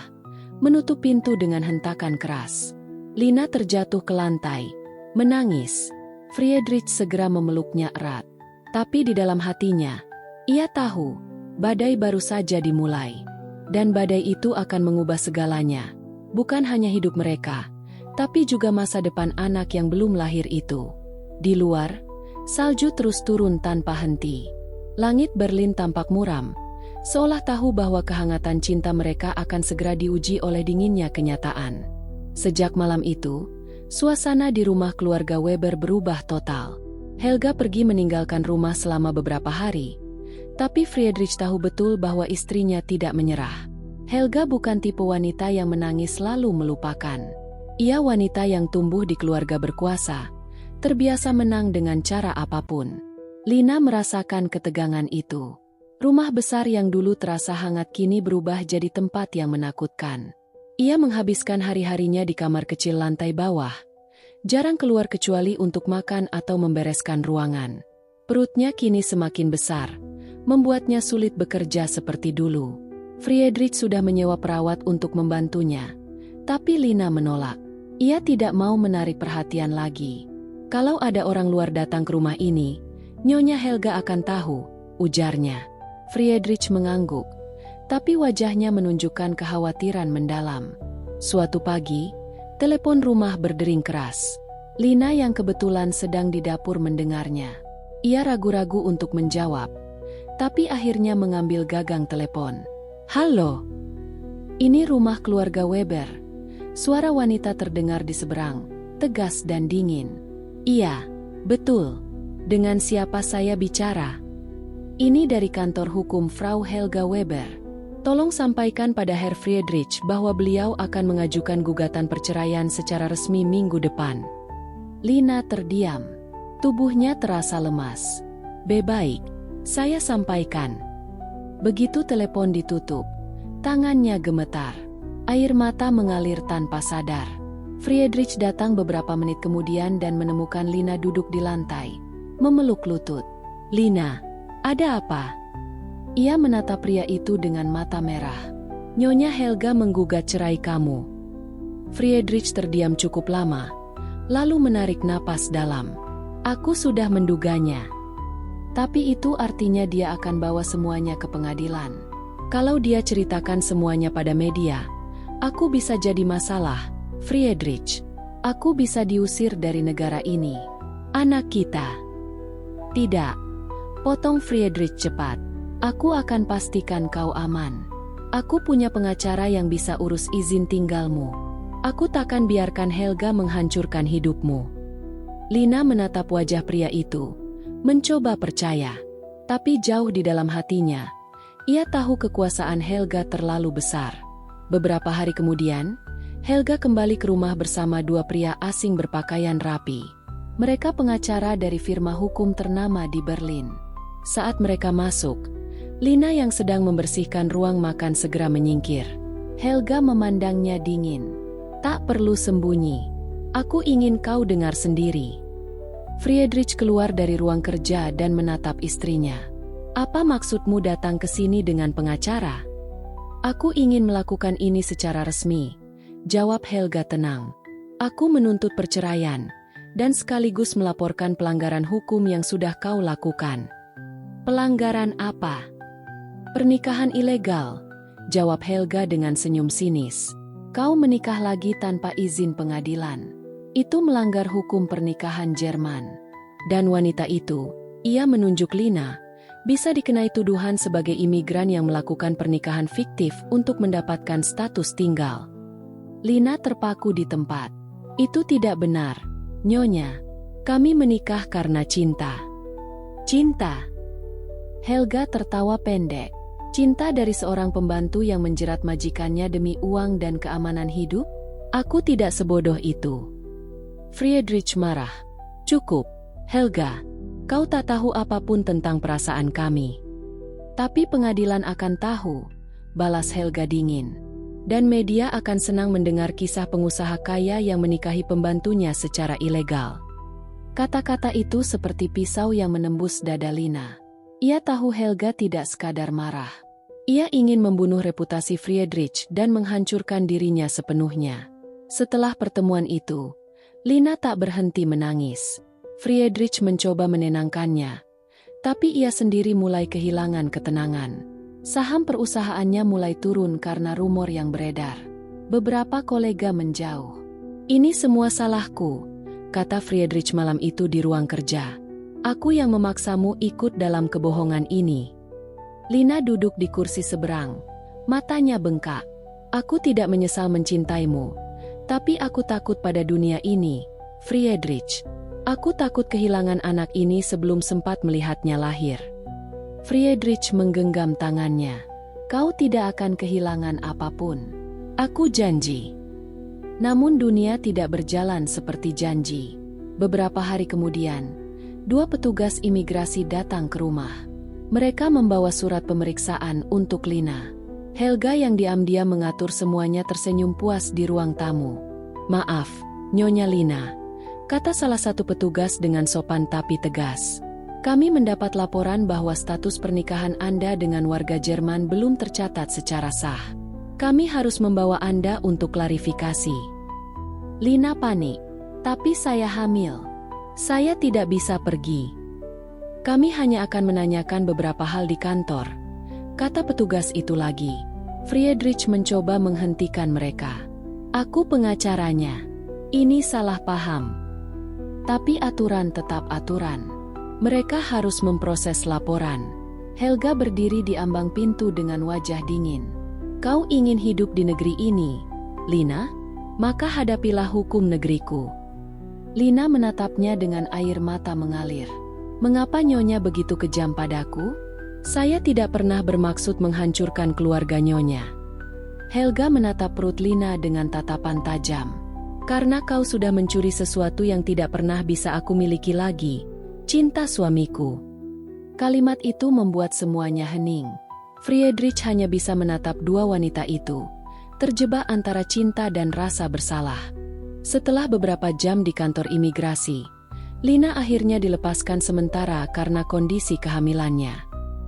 menutup pintu dengan hentakan keras. Lina terjatuh ke lantai, menangis. Friedrich segera memeluknya erat. Tapi di dalam hatinya, ia tahu, badai baru saja dimulai. Dan badai itu akan mengubah segalanya. Bukan hanya hidup mereka, tapi juga masa depan anak yang belum lahir itu. Di luar, salju terus turun tanpa henti. Langit Berlin tampak muram, seolah tahu bahwa kehangatan cinta mereka akan segera diuji oleh dinginnya kenyataan. Sejak malam itu, suasana di rumah keluarga Weber berubah total. Helga pergi meninggalkan rumah selama beberapa hari. Tapi Friedrich tahu betul bahwa istrinya tidak menyerah. Helga bukan tipe wanita yang menangis lalu melupakan. Ia wanita yang tumbuh di keluarga berkuasa, terbiasa menang dengan cara apapun. Lina merasakan ketegangan itu. Rumah besar yang dulu terasa hangat kini berubah jadi tempat yang menakutkan. Ia menghabiskan hari-harinya di kamar kecil lantai bawah. Jarang keluar kecuali untuk makan atau membereskan ruangan. Perutnya kini semakin besar, membuatnya sulit bekerja seperti dulu. Friedrich sudah menyewa perawat untuk membantunya, tapi Lina menolak. Ia tidak mau menarik perhatian lagi. "Kalau ada orang luar datang ke rumah ini, Nyonya Helga akan tahu," ujarnya. Friedrich mengangguk, tapi wajahnya menunjukkan kekhawatiran mendalam. Suatu pagi, telepon rumah berdering keras. Lina yang kebetulan sedang di dapur mendengarnya. Ia ragu-ragu untuk menjawab, tapi akhirnya mengambil gagang telepon. "Halo, ini rumah keluarga Weber." Suara wanita terdengar di seberang, tegas dan dingin. "Iya, betul. Dengan siapa saya bicara?" "Ini dari kantor hukum Frau Helga Weber. Tolong sampaikan pada Herr Friedrich bahwa beliau akan mengajukan gugatan perceraian secara resmi minggu depan." Lina terdiam. Tubuhnya terasa lemas. "Baik, saya sampaikan." Begitu telepon ditutup, tangannya gemetar. Air mata mengalir tanpa sadar. Friedrich datang beberapa menit kemudian dan menemukan Lina duduk di lantai, memeluk lutut. "Lina, ada apa?" Ia menatap pria itu dengan mata merah. "Nyonya Helga menggugat cerai kamu." Friedrich terdiam cukup lama, lalu menarik napas dalam. "Aku sudah menduganya. Tapi itu artinya dia akan bawa semuanya ke pengadilan." Kalau dia ceritakan semuanya pada media, aku bisa jadi masalah, Friedrich. Aku bisa diusir dari negara ini. Anak kita. Tidak. Potong Friedrich cepat. Aku akan pastikan kau aman. Aku punya pengacara yang bisa urus izin tinggalmu. Aku takkan biarkan Helga menghancurkan hidupmu. Lina menatap wajah pria itu, mencoba percaya. Tapi jauh di dalam hatinya, ia tahu kekuasaan Helga terlalu besar. Beberapa hari kemudian, Helga kembali ke rumah bersama dua pria asing berpakaian rapi. Mereka pengacara dari firma hukum ternama di Berlin. Saat mereka masuk, Lina yang sedang membersihkan ruang makan segera menyingkir. Helga memandangnya dingin. Tak perlu sembunyi. Aku ingin kau dengar sendiri. Friedrich keluar dari ruang kerja dan menatap istrinya. Apa maksudmu datang ke sini dengan pengacara? Aku ingin melakukan ini secara resmi, jawab Helga tenang. Aku menuntut perceraian, dan sekaligus melaporkan pelanggaran hukum yang sudah kau lakukan. Pelanggaran apa? Pernikahan ilegal, jawab Helga dengan senyum sinis. Kau menikah lagi tanpa izin pengadilan. Itu melanggar hukum pernikahan Jerman. Dan wanita itu, ia menunjuk Lina, bisa dikenai tuduhan sebagai imigran yang melakukan pernikahan fiktif untuk mendapatkan status tinggal. Lina terpaku di tempat. Itu tidak benar, Nyonya. Kami menikah karena cinta. Cinta? Helga tertawa pendek. Cinta dari seorang pembantu yang menjerat majikannya demi uang dan keamanan hidup? Aku tidak sebodoh itu. Friedrich marah. Cukup, Helga. Kau tak tahu apapun tentang perasaan kami. Tapi pengadilan akan tahu, balas Helga dingin. Dan media akan senang mendengar kisah pengusaha kaya yang menikahi pembantunya secara ilegal. Kata-kata itu seperti pisau yang menembus dada Lina. Ia tahu Helga tidak sekadar marah. Ia ingin membunuh reputasi Friedrich dan menghancurkan dirinya sepenuhnya. Setelah pertemuan itu, Lina tak berhenti menangis. Friedrich mencoba menenangkannya, tapi ia sendiri mulai kehilangan ketenangan. Saham perusahaannya mulai turun karena rumor yang beredar. Beberapa kolega menjauh. Ini semua salahku, kata Friedrich malam itu di ruang kerja. Aku yang memaksamu ikut dalam kebohongan ini. Lina duduk di kursi seberang. Matanya bengkak. Aku tidak menyesal mencintaimu. Tapi aku takut pada dunia ini, Friedrich. Aku takut kehilangan anak ini sebelum sempat melihatnya lahir. Friedrich menggenggam tangannya. Kau tidak akan kehilangan apapun. Aku janji. Namun dunia tidak berjalan seperti janji. Beberapa hari kemudian, dua petugas imigrasi datang ke rumah. Mereka membawa surat pemeriksaan untuk Lina. Helga yang diam-diam mengatur semuanya tersenyum puas di ruang tamu. Maaf, Nyonya Lina, kata salah satu petugas dengan sopan tapi tegas. Kami mendapat laporan bahwa status pernikahan Anda dengan warga Jerman belum tercatat secara sah. Kami harus membawa Anda untuk klarifikasi. Lina panik. Tapi saya hamil. Saya tidak bisa pergi. Kami hanya akan menanyakan beberapa hal di kantor, kata petugas itu lagi. Friedrich mencoba menghentikan mereka. Aku pengacaranya. Ini salah paham. Tapi aturan tetap aturan. Mereka harus memproses laporan. Helga berdiri di ambang pintu dengan wajah dingin. Kau ingin hidup di negeri ini, Lina? Maka hadapilah hukum negeriku. Lina menatapnya dengan air mata mengalir. Mengapa Nyonya begitu kejam padaku? Saya tidak pernah bermaksud menghancurkan keluarga Nyonya. Helga menatap perut Lina dengan tatapan tajam. Karena kau sudah mencuri sesuatu yang tidak pernah bisa aku miliki lagi, cinta suamiku. Kalimat itu membuat semuanya hening. Friedrich hanya bisa menatap dua wanita itu, terjebak antara cinta dan rasa bersalah. Setelah beberapa jam di kantor imigrasi, Lina akhirnya dilepaskan sementara karena kondisi kehamilannya.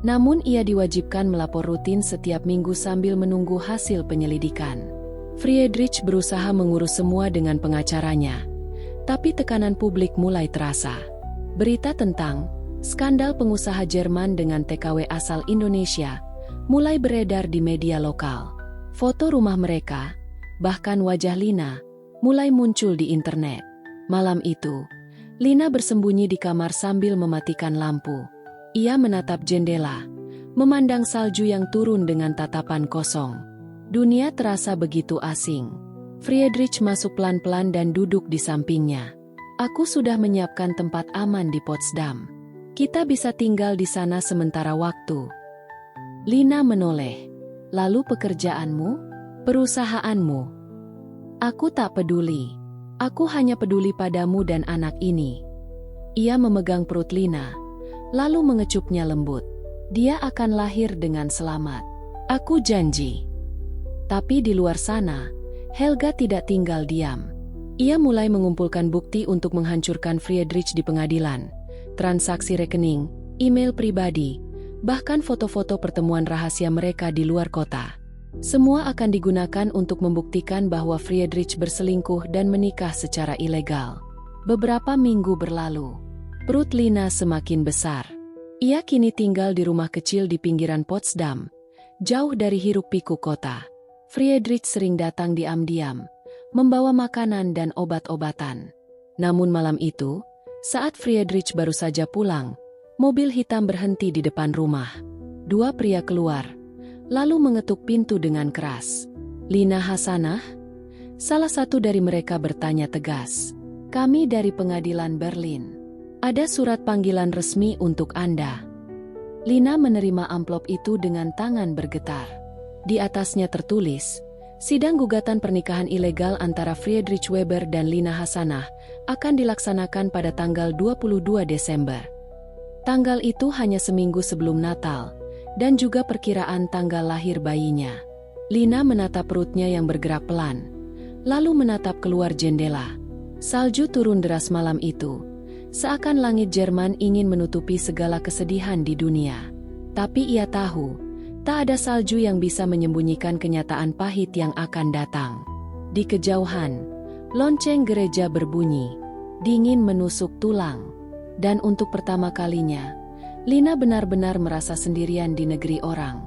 Namun ia diwajibkan melapor rutin setiap minggu sambil menunggu hasil penyelidikan. Friedrich berusaha mengurus semua dengan pengacaranya. Tapi tekanan publik mulai terasa. Berita tentang skandal pengusaha Jerman dengan TKW asal Indonesia mulai beredar di media lokal. Foto rumah mereka, bahkan wajah Lina, mulai muncul di internet. Malam itu, Lina bersembunyi di kamar sambil mematikan lampu. Ia menatap jendela, memandang salju yang turun dengan tatapan kosong. Dunia terasa begitu asing. Friedrich masuk pelan-pelan dan duduk di sampingnya. Aku sudah menyiapkan tempat aman di Potsdam. Kita bisa tinggal di sana sementara waktu. Lina menoleh. Lalu pekerjaanmu? Perusahaanmu? Aku tak peduli. Aku hanya peduli padamu dan anak ini. Ia memegang perut Lina, lalu mengecupnya lembut. Dia akan lahir dengan selamat. Aku janji. Tapi di luar sana, Helga tidak tinggal diam. Ia mulai mengumpulkan bukti untuk menghancurkan Friedrich di pengadilan. Transaksi rekening, email pribadi, bahkan foto-foto pertemuan rahasia mereka di luar kota. Semua akan digunakan untuk membuktikan bahwa Friedrich berselingkuh dan menikah secara ilegal. Beberapa minggu berlalu. Perut Lina semakin besar. Ia kini tinggal di rumah kecil di pinggiran Potsdam, jauh dari hiruk-pikuk kota. Friedrich sering datang diam-diam, membawa makanan dan obat-obatan. Namun malam itu, saat Friedrich baru saja pulang, mobil hitam berhenti di depan rumah. Dua pria keluar, lalu mengetuk pintu dengan keras. Lina Hasanah? Salah satu dari mereka bertanya tegas. Kami dari pengadilan Berlin. Ada surat panggilan resmi untuk Anda. Lina menerima amplop itu dengan tangan bergetar. Di atasnya tertulis, sidang gugatan pernikahan ilegal antara Friedrich Weber dan Lina Hasanah akan dilaksanakan pada tanggal 22 Desember. Tanggal itu hanya seminggu sebelum Natal, dan juga perkiraan tanggal lahir bayinya. Lina menatap perutnya yang bergerak pelan, lalu menatap keluar jendela. Salju turun deras malam itu, seakan langit Jerman ingin menutupi segala kesedihan di dunia. Tapi ia tahu, tak ada salju yang bisa menyembunyikan kenyataan pahit yang akan datang. Di kejauhan, lonceng gereja berbunyi, dingin menusuk tulang. Dan untuk pertama kalinya, Lina benar-benar merasa sendirian di negeri orang.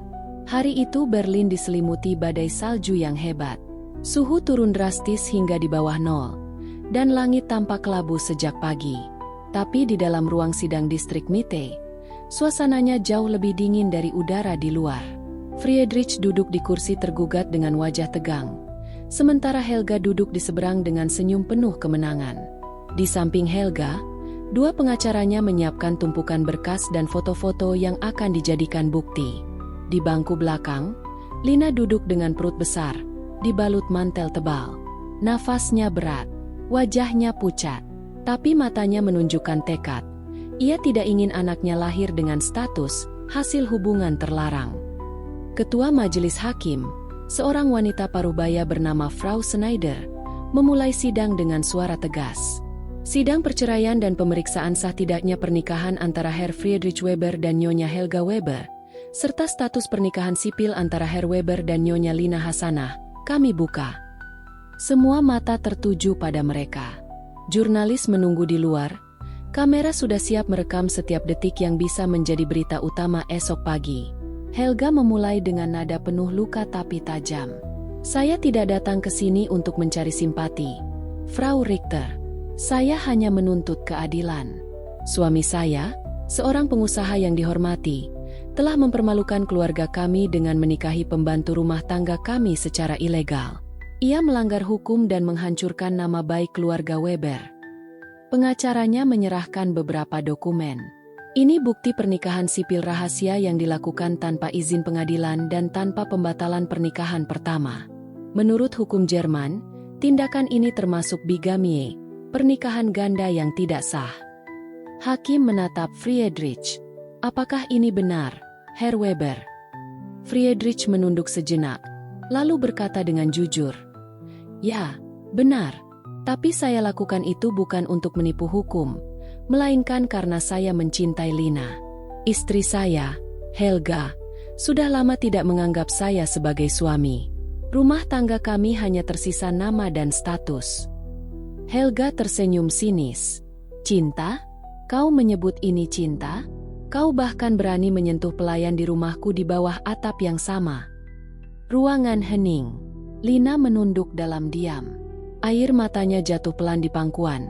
Hari itu Berlin diselimuti badai salju yang hebat. Suhu turun drastis hingga di bawah nol, dan langit tampak kelabu sejak pagi. Tapi di dalam ruang sidang distrik Mitte, suasananya jauh lebih dingin dari udara di luar. Friedrich duduk di kursi tergugat dengan wajah tegang, sementara Helga duduk di seberang dengan senyum penuh kemenangan. Di samping Helga, dua pengacaranya menyiapkan tumpukan berkas dan foto-foto yang akan dijadikan bukti. Di bangku belakang, Lina duduk dengan perut besar, dibalut mantel tebal. Nafasnya berat, wajahnya pucat, tapi matanya menunjukkan tekad. Ia tidak ingin anaknya lahir dengan status hasil hubungan terlarang. Ketua Majelis Hakim, seorang wanita parubaya bernama Frau Schneider, memulai sidang dengan suara tegas. Sidang perceraian dan pemeriksaan sah tidaknya pernikahan antara Herr Friedrich Weber dan Nyonya Helga Weber, serta status pernikahan sipil antara Herr Weber dan Nyonya Lina Hasanah, kami buka. Semua mata tertuju pada mereka. Jurnalis menunggu di luar. Kamera sudah siap merekam setiap detik yang bisa menjadi berita utama esok pagi. Helga memulai dengan nada penuh luka tapi tajam. Saya tidak datang ke sini untuk mencari simpati, Frau Richter. Saya hanya menuntut keadilan. Suami saya, seorang pengusaha yang dihormati, telah mempermalukan keluarga kami dengan menikahi pembantu rumah tangga kami secara ilegal. Ia melanggar hukum dan menghancurkan nama baik keluarga Weber. Pengacaranya menyerahkan beberapa dokumen. Ini bukti pernikahan sipil rahasia yang dilakukan tanpa izin pengadilan dan tanpa pembatalan pernikahan pertama. Menurut hukum Jerman, tindakan ini termasuk bigamie, pernikahan ganda yang tidak sah. Hakim menatap Friedrich. Apakah ini benar, Herr Weber? Friedrich menunduk sejenak, lalu berkata dengan jujur. Ya, benar. Tapi saya lakukan itu bukan untuk menipu hukum, melainkan karena saya mencintai Lina. Istri saya, Helga, sudah lama tidak menganggap saya sebagai suami. Rumah tangga kami hanya tersisa nama dan status. Helga tersenyum sinis. Cinta? Kau menyebut ini cinta? Kau bahkan berani menyentuh pelayan di rumahku di bawah atap yang sama. Ruangan hening. Lina menunduk dalam diam. Air matanya jatuh pelan di pangkuan.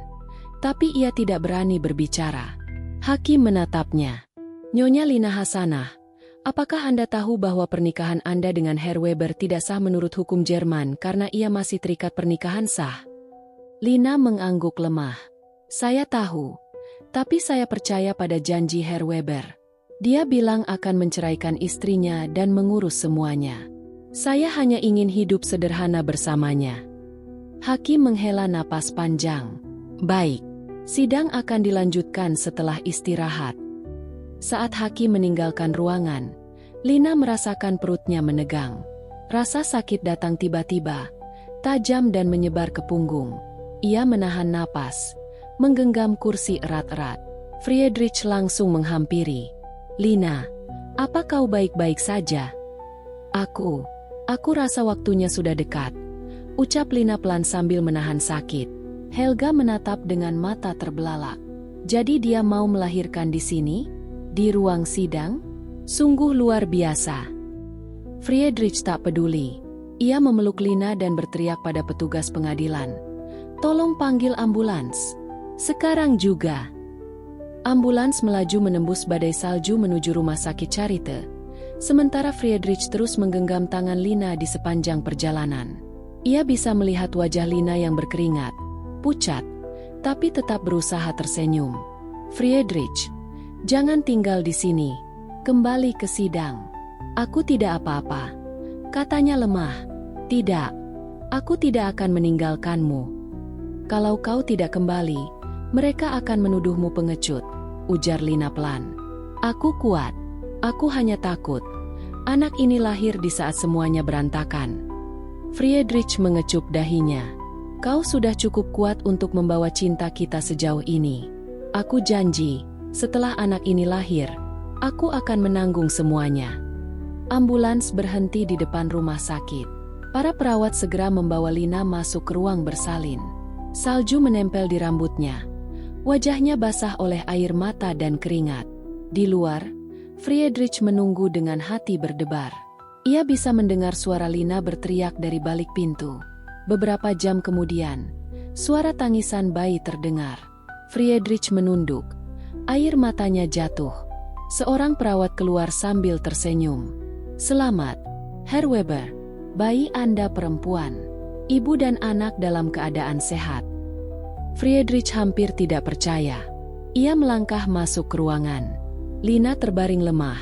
Tapi ia tidak berani berbicara. Hakim menatapnya. Nyonya Lina Hasanah, apakah Anda tahu bahwa pernikahan Anda dengan Herr Weber tidak sah menurut hukum Jerman karena ia masih terikat pernikahan sah? Lina mengangguk lemah. Saya tahu. Tapi saya percaya pada janji Herr Weber. Dia bilang akan menceraikan istrinya dan mengurus semuanya. Saya hanya ingin hidup sederhana bersamanya. Hakim menghela napas panjang. Baik, sidang akan dilanjutkan setelah istirahat. Saat Hakim meninggalkan ruangan, Lina merasakan perutnya menegang. Rasa sakit datang tiba-tiba, tajam dan menyebar ke punggung. Ia menahan napas, menggenggam kursi erat-erat. Friedrich langsung menghampiri. Lina, apa kau baik-baik saja? Aku rasa waktunya sudah dekat. Ucap Lina pelan sambil menahan sakit. Helga menatap dengan mata terbelalak. Jadi dia mau melahirkan di sini? Di ruang sidang? Sungguh luar biasa. Friedrich tak peduli. Ia memeluk Lina dan berteriak pada petugas pengadilan. Tolong panggil ambulans. Sekarang juga. Ambulans melaju menembus badai salju menuju rumah sakit Charité. Sementara Friedrich terus menggenggam tangan Lina di sepanjang perjalanan. Ia bisa melihat wajah Lina yang berkeringat, pucat, tapi tetap berusaha tersenyum. Friedrich, jangan tinggal di sini. Kembali ke sidang. Aku tidak apa-apa. Katanya lemah. Tidak. Aku tidak akan meninggalkanmu. Kalau kau tidak kembali, mereka akan menuduhmu pengecut, ujar Lina pelan. Aku kuat. Aku hanya takut. Anak ini lahir di saat semuanya berantakan. Friedrich mengecup dahinya. Kau sudah cukup kuat untuk membawa cinta kita sejauh ini. Aku janji, setelah anak ini lahir, aku akan menanggung semuanya. Ambulans berhenti di depan rumah sakit. Para perawat segera membawa Lina masuk ke ruang bersalin. Salju menempel di rambutnya. Wajahnya basah oleh air mata dan keringat. Di luar, Friedrich menunggu dengan hati berdebar. Ia bisa mendengar suara Lina berteriak dari balik pintu. Beberapa jam kemudian, suara tangisan bayi terdengar. Friedrich menunduk. Air matanya jatuh. Seorang perawat keluar sambil tersenyum. Selamat, Herr Weber. Bayi Anda perempuan. Ibu dan anak dalam keadaan sehat. Friedrich hampir tidak percaya. Ia melangkah masuk ke ruangan. Lina terbaring lemah.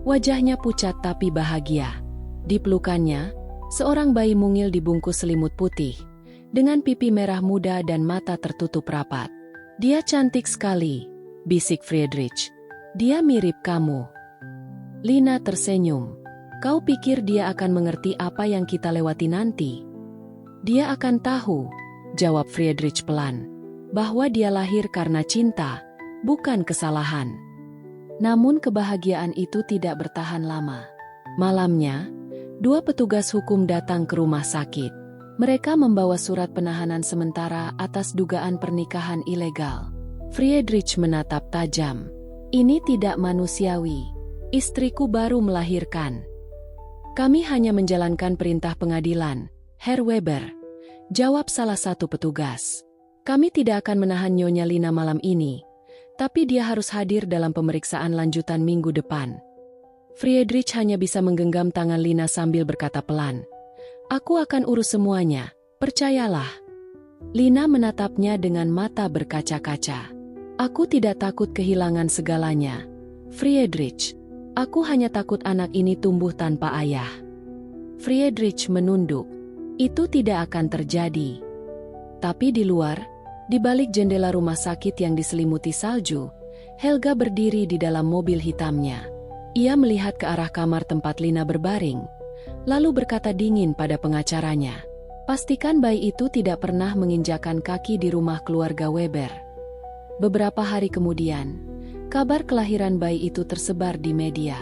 Wajahnya pucat tapi bahagia. Di pelukannya, seorang bayi mungil dibungkus selimut putih, dengan pipi merah muda dan mata tertutup rapat. Dia cantik sekali, bisik Friedrich. Dia mirip kamu. Lina tersenyum. Kau pikir dia akan mengerti apa yang kita lewati nanti? Dia akan tahu, jawab Friedrich pelan, bahwa dia lahir karena cinta, bukan kesalahan. Namun kebahagiaan itu tidak bertahan lama. Malamnya, dua petugas hukum datang ke rumah sakit. Mereka membawa surat penahanan sementara atas dugaan pernikahan ilegal. Friedrich menatap tajam. Ini tidak manusiawi. Istriku baru melahirkan. Kami hanya menjalankan perintah pengadilan, Herr Weber, jawab salah satu petugas. Kami tidak akan menahan Nyonya Lina malam ini, tapi dia harus hadir dalam pemeriksaan lanjutan minggu depan. Friedrich hanya bisa menggenggam tangan Lina sambil berkata pelan, Aku akan urus semuanya, percayalah. Lina menatapnya dengan mata berkaca-kaca. Aku tidak takut kehilangan segalanya, Friedrich. Aku hanya takut anak ini tumbuh tanpa ayah. Friedrich menunduk. Itu tidak akan terjadi. Tapi di luar, di balik jendela rumah sakit yang diselimuti salju, Helga berdiri di dalam mobil hitamnya. Ia melihat ke arah kamar tempat Lina berbaring, lalu berkata dingin pada pengacaranya, Pastikan bayi itu tidak pernah menginjakan kaki di rumah keluarga Weber. Beberapa hari kemudian, kabar kelahiran bayi itu tersebar di media.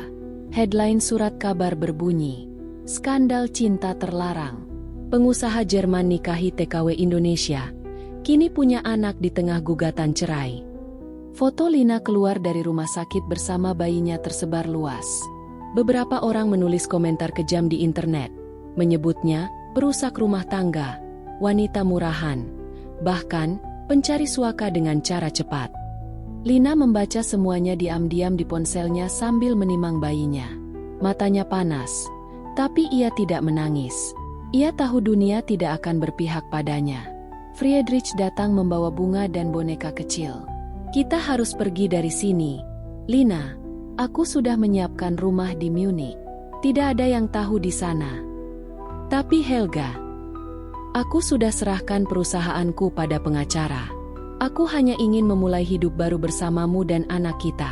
Headline surat kabar berbunyi, Skandal cinta terlarang. Pengusaha Jerman nikahi TKW Indonesia, kini punya anak di tengah gugatan cerai. Foto Lina keluar dari rumah sakit bersama bayinya tersebar luas. Beberapa orang menulis komentar kejam di internet, menyebutnya perusak rumah tangga, wanita murahan, bahkan pencari suaka dengan cara cepat. Lina membaca semuanya diam-diam di ponselnya sambil menimang bayinya. Matanya panas, tapi ia tidak menangis. Ia tahu dunia tidak akan berpihak padanya. Friedrich datang membawa bunga dan boneka kecil. Kita harus pergi dari sini. Lina, aku sudah menyiapkan rumah di Munich. Tidak ada yang tahu di sana. Tapi Helga, aku sudah serahkan perusahaanku pada pengacara. Aku hanya ingin memulai hidup baru bersamamu dan anak kita.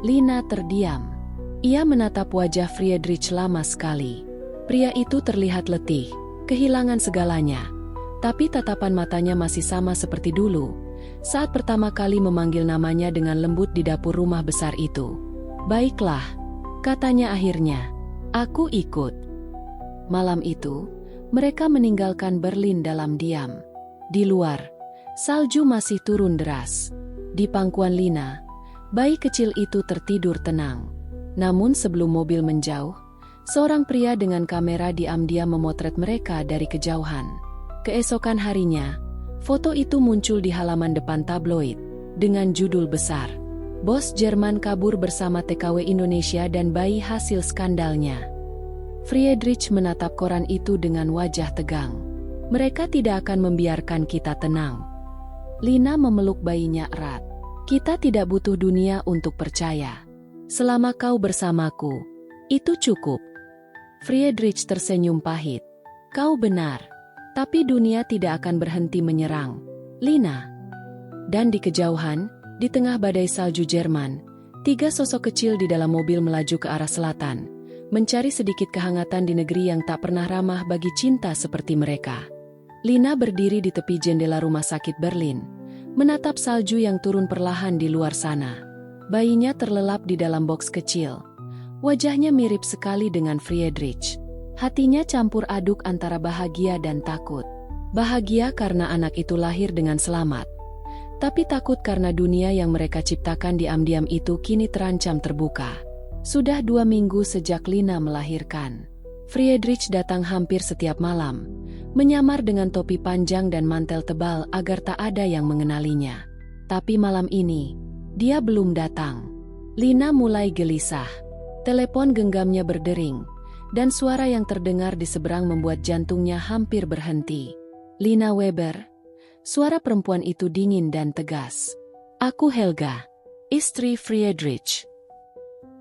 Lina terdiam. Ia menatap wajah Friedrich lama sekali. Pria itu terlihat letih, kehilangan segalanya. Tapi tatapan matanya masih sama seperti dulu, saat pertama kali memanggil namanya dengan lembut di dapur rumah besar itu. Baiklah, katanya akhirnya. Aku ikut. Malam itu, mereka meninggalkan Berlin dalam diam. Di luar, salju masih turun deras. Di pangkuan Lina, bayi kecil itu tertidur tenang. Namun sebelum mobil menjauh, seorang pria dengan kamera diam-diam memotret mereka dari kejauhan. Keesokan harinya, foto itu muncul di halaman depan tabloid, dengan judul besar, "Bos Jerman kabur bersama TKW Indonesia dan bayi hasil skandalnya." Friedrich menatap koran itu dengan wajah tegang. Mereka tidak akan membiarkan kita tenang. Lina memeluk bayinya erat. Kita tidak butuh dunia untuk percaya. Selama kau bersamaku, itu cukup. Friedrich tersenyum pahit. Kau benar. Tapi dunia tidak akan berhenti menyerang, Lina. Dan di kejauhan, di tengah badai salju Jerman, 3 sosok kecil di dalam mobil melaju ke arah selatan, mencari sedikit kehangatan di negeri yang tak pernah ramah bagi cinta seperti mereka. Lina berdiri di tepi jendela rumah sakit Berlin, menatap salju yang turun perlahan di luar sana. Bayinya terlelap di dalam boks kecil. Wajahnya mirip sekali dengan Friedrich. Hatinya campur aduk antara bahagia dan takut. Bahagia karena anak itu lahir dengan selamat. Tapi takut karena dunia yang mereka ciptakan diam-diam itu kini terancam terbuka. Sudah 2 minggu sejak Lina melahirkan. Friedrich datang hampir setiap malam, menyamar dengan topi panjang dan mantel tebal agar tak ada yang mengenalinya. Tapi malam ini, dia belum datang. Lina mulai gelisah. Telepon genggamnya berdering, dan suara yang terdengar di seberang membuat jantungnya hampir berhenti. Lina Weber. Suara perempuan itu dingin dan tegas. Aku Helga, istri Friedrich.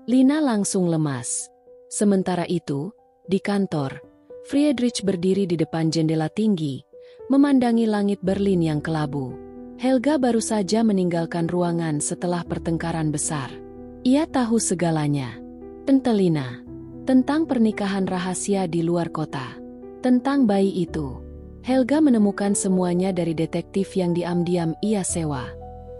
Lina langsung lemas. Sementara itu, di kantor, Friedrich berdiri di depan jendela tinggi, memandangi langit Berlin yang kelabu. Helga baru saja meninggalkan ruangan setelah pertengkaran besar. Ia tahu segalanya. Tentang Lina. Tentang pernikahan rahasia di luar kota. Tentang bayi itu. Helga menemukan semuanya dari detektif yang diam-diam ia sewa.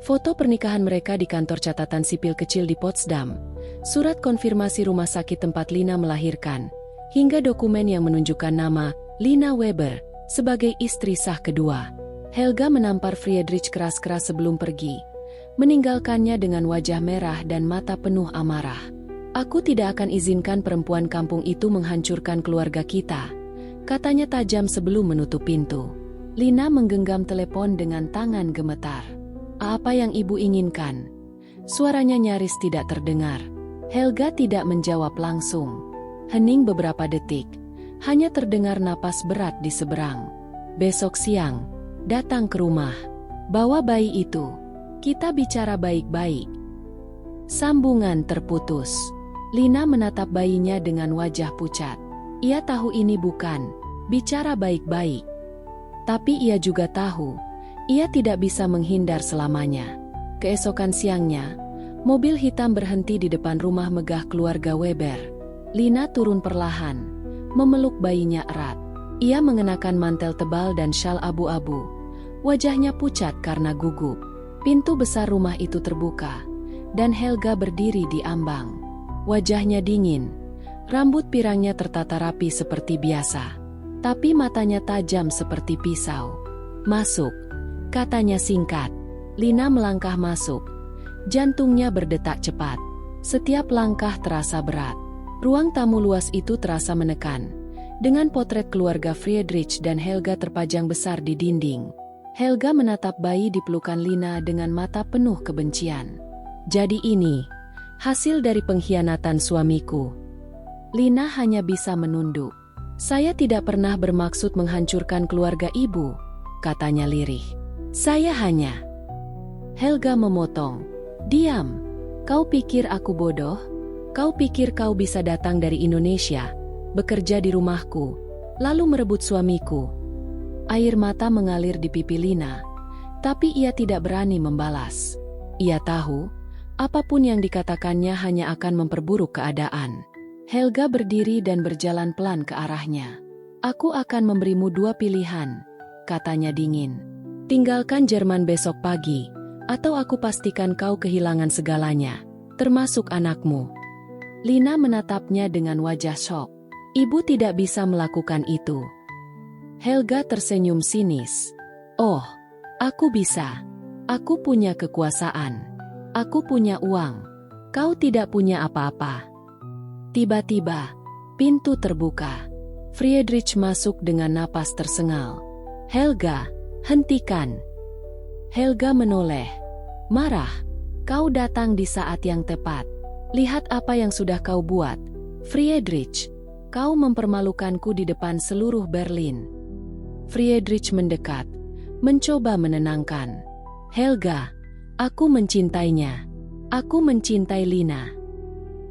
Foto pernikahan mereka di kantor catatan sipil kecil di Potsdam. Surat konfirmasi rumah sakit tempat Lina melahirkan. Hingga dokumen yang menunjukkan nama Lina Weber sebagai istri sah kedua. Helga menampar Friedrich keras-keras sebelum pergi. Meninggalkannya dengan wajah merah dan mata penuh amarah. Aku tidak akan izinkan perempuan kampung itu menghancurkan keluarga kita, katanya tajam sebelum menutup pintu. Lina menggenggam telepon dengan tangan gemetar. Apa yang ibu inginkan? Suaranya nyaris tidak terdengar. Helga tidak menjawab langsung. Hening beberapa detik. Hanya terdengar napas berat di seberang. Besok siang, datang ke rumah. Bawa bayi itu. Kita bicara baik-baik. Sambungan terputus. Lina menatap bayinya dengan wajah pucat. Ia tahu ini bukan bicara baik-baik. Tapi ia juga tahu, ia tidak bisa menghindar selamanya. Keesokan siangnya, mobil hitam berhenti di depan rumah megah keluarga Weber. Lina turun perlahan, memeluk bayinya erat. Ia mengenakan mantel tebal dan syal abu-abu. Wajahnya pucat karena gugup. Pintu besar rumah itu terbuka, dan Helga berdiri di ambang. Wajahnya dingin, rambut pirangnya tertata rapi seperti biasa, tapi matanya tajam seperti pisau. Masuk, katanya singkat. Lina melangkah masuk, Jantungnya berdetak cepat. Setiap langkah terasa berat. Ruang tamu luas itu terasa menekan, dengan potret keluarga Friedrich dan Helga terpajang besar di dinding. Helga menatap bayi di pelukan Lina dengan mata penuh kebencian. Jadi ini hasil dari pengkhianatan suamiku. Lina hanya bisa menunduk. Saya tidak pernah bermaksud menghancurkan keluarga ibu, katanya lirih. Saya hanya... Helga memotong. Diam. Kau pikir aku bodoh? Kau pikir kau bisa datang dari Indonesia, bekerja di rumahku, lalu merebut suamiku? Air mata mengalir di pipi Lina, tapi ia tidak berani membalas. Ia tahu, apapun yang dikatakannya hanya akan memperburuk keadaan. Helga berdiri dan berjalan pelan ke arahnya. Aku akan memberimu dua pilihan, katanya dingin. Tinggalkan Jerman besok pagi, atau aku pastikan kau kehilangan segalanya, termasuk anakmu. Lina menatapnya dengan wajah syok. Ibu tidak bisa melakukan itu. Helga tersenyum sinis. Oh, aku bisa. Aku punya kekuasaan. Aku punya uang. Kau tidak punya apa-apa. Tiba-tiba, pintu terbuka. Friedrich masuk dengan napas tersengal. Helga, hentikan. Helga menoleh. Marah. Kau datang di saat yang tepat. Lihat apa yang sudah kau buat. Friedrich, kau mempermalukanku di depan seluruh Berlin. Friedrich mendekat, mencoba menenangkan. Helga, aku mencintainya. Aku mencintai Lina.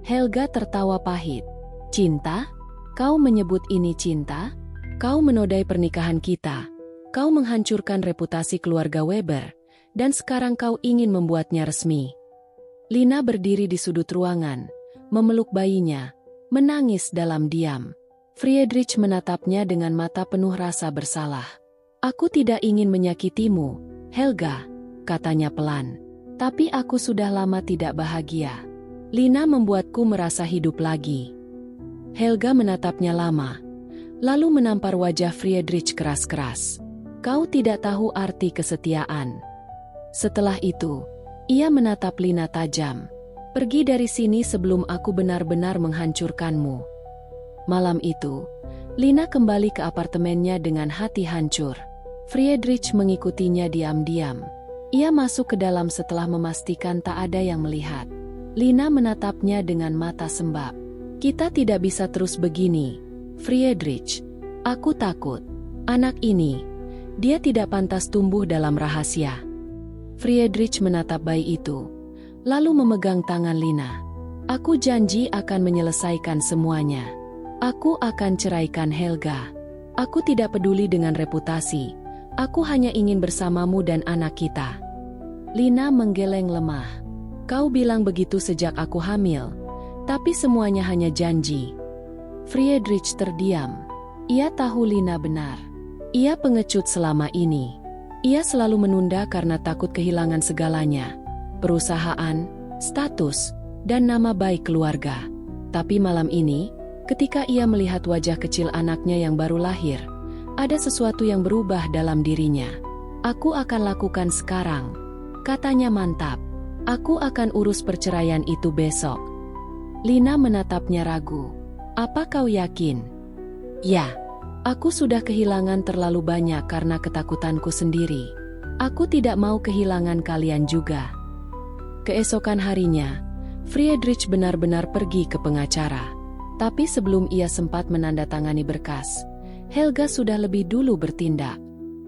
Helga tertawa pahit. Cinta? Kau menyebut ini cinta? Kau menodai pernikahan kita. Kau menghancurkan reputasi keluarga Weber. Dan sekarang kau ingin membuatnya resmi. Lina berdiri di sudut ruangan, memeluk bayinya, menangis dalam diam. Friedrich menatapnya dengan mata penuh rasa bersalah. Aku tidak ingin menyakitimu, Helga, katanya pelan. Tapi aku sudah lama tidak bahagia. Lina membuatku merasa hidup lagi. Helga menatapnya lama, lalu menampar wajah Friedrich keras-keras. Kau tidak tahu arti kesetiaan. Setelah itu, ia menatap Lina tajam. Pergi dari sini sebelum aku benar-benar menghancurkanmu. Malam itu, Lina kembali ke apartemennya dengan hati hancur. Friedrich mengikutinya diam-diam. Ia masuk ke dalam setelah memastikan tak ada yang melihat. Lina menatapnya dengan mata sembab. Kita tidak bisa terus begini, Friedrich. Aku takut. Anak ini, dia tidak pantas tumbuh dalam rahasia. Friedrich menatap bayi itu, lalu memegang tangan Lina. Aku janji akan menyelesaikan semuanya. Aku akan ceraikan Helga. Aku tidak peduli dengan reputasi. Aku hanya ingin bersamamu dan anak kita. Lina menggeleng lemah. Kau bilang begitu sejak aku hamil, tapi semuanya hanya janji. Friedrich terdiam. Ia tahu Lina benar. Ia pengecut selama ini. Ia selalu menunda karena takut kehilangan segalanya. Perusahaan, status, dan nama baik keluarga. Tapi malam ini, ketika ia melihat wajah kecil anaknya yang baru lahir, ada sesuatu yang berubah dalam dirinya. Aku akan lakukan sekarang, katanya mantap. Aku akan urus perceraian itu besok. Lina menatapnya ragu. Apa kau yakin? Ya, aku sudah kehilangan terlalu banyak karena ketakutanku sendiri. Aku tidak mau kehilangan kalian juga. Keesokan harinya, Friedrich benar-benar pergi ke pengacara. Tapi sebelum ia sempat menandatangani berkas, Helga sudah lebih dulu bertindak.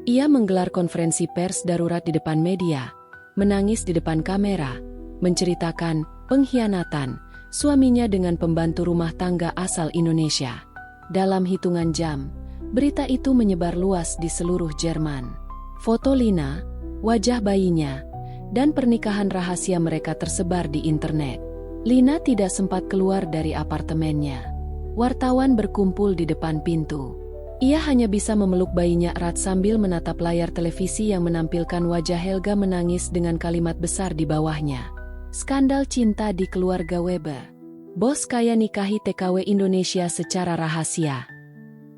Ia menggelar konferensi pers darurat di depan media, menangis di depan kamera, menceritakan pengkhianatan suaminya dengan pembantu rumah tangga asal Indonesia. Dalam hitungan jam, berita itu menyebar luas di seluruh Jerman. Foto Lina, wajah bayinya, dan pernikahan rahasia mereka tersebar di internet. Lina tidak sempat keluar dari apartemennya. Wartawan berkumpul di depan pintu. Ia hanya bisa memeluk bayinya erat sambil menatap layar televisi yang menampilkan wajah Helga menangis dengan kalimat besar di bawahnya. Skandal cinta di keluarga Weber. Bos kaya nikahi TKW Indonesia secara rahasia.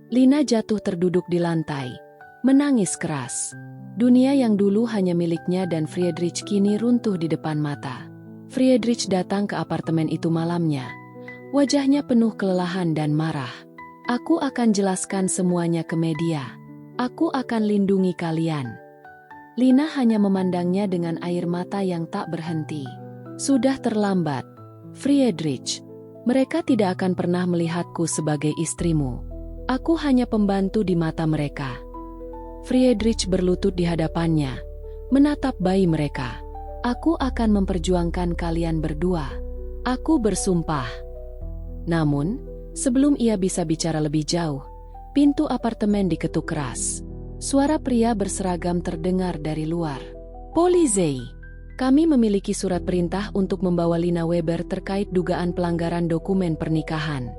Lina jatuh terduduk di lantai, menangis keras. Dunia yang dulu hanya miliknya dan Friedrich kini runtuh di depan mata. Friedrich datang ke apartemen itu malamnya. Wajahnya penuh kelelahan dan marah. Aku akan jelaskan semuanya ke media. Aku akan lindungi kalian. Lina hanya memandangnya dengan air mata yang tak berhenti. Sudah terlambat, Friedrich. Mereka tidak akan pernah melihatku sebagai istrimu. Aku hanya pembantu di mata mereka. Friedrich berlutut di hadapannya, menatap bayi mereka. Aku akan memperjuangkan kalian berdua. Aku bersumpah. Namun, sebelum ia bisa bicara lebih jauh, pintu apartemen diketuk keras. Suara pria berseragam terdengar dari luar. Polisi, kami memiliki surat perintah untuk membawa Lina Weber terkait dugaan pelanggaran dokumen pernikahan.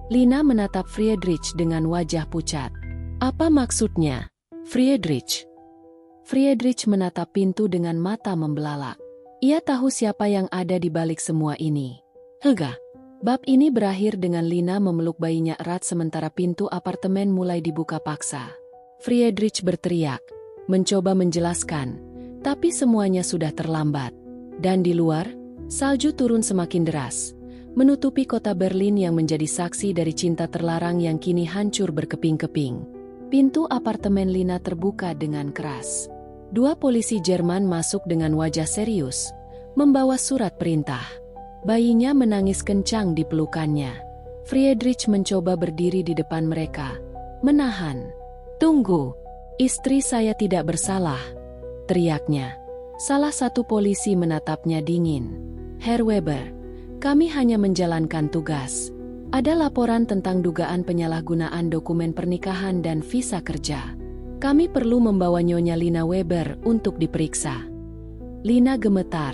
Lina menatap Friedrich dengan wajah pucat. Apa maksudnya, Friedrich? Friedrich menatap pintu dengan mata membelalak. Ia tahu siapa yang ada di balik semua ini. Hega. Bab ini berakhir dengan Lina memeluk bayinya erat sementara pintu apartemen mulai dibuka paksa. Friedrich berteriak, mencoba menjelaskan, tapi semuanya sudah terlambat. Dan di luar, salju turun semakin deras, menutupi kota Berlin yang menjadi saksi dari cinta terlarang yang kini hancur berkeping-keping. Pintu apartemen Lina terbuka dengan keras. Dua polisi Jerman masuk dengan wajah serius, membawa surat perintah. Bayinya menangis kencang di pelukannya. Friedrich mencoba berdiri di depan mereka, menahan. Tunggu, istri saya tidak bersalah, teriaknya. Salah satu polisi menatapnya dingin. Herr Weber, kami hanya menjalankan tugas. Ada laporan tentang dugaan penyalahgunaan dokumen pernikahan dan visa kerja. Kami perlu membawa Nyonya Lina Weber untuk diperiksa. Lina gemetar,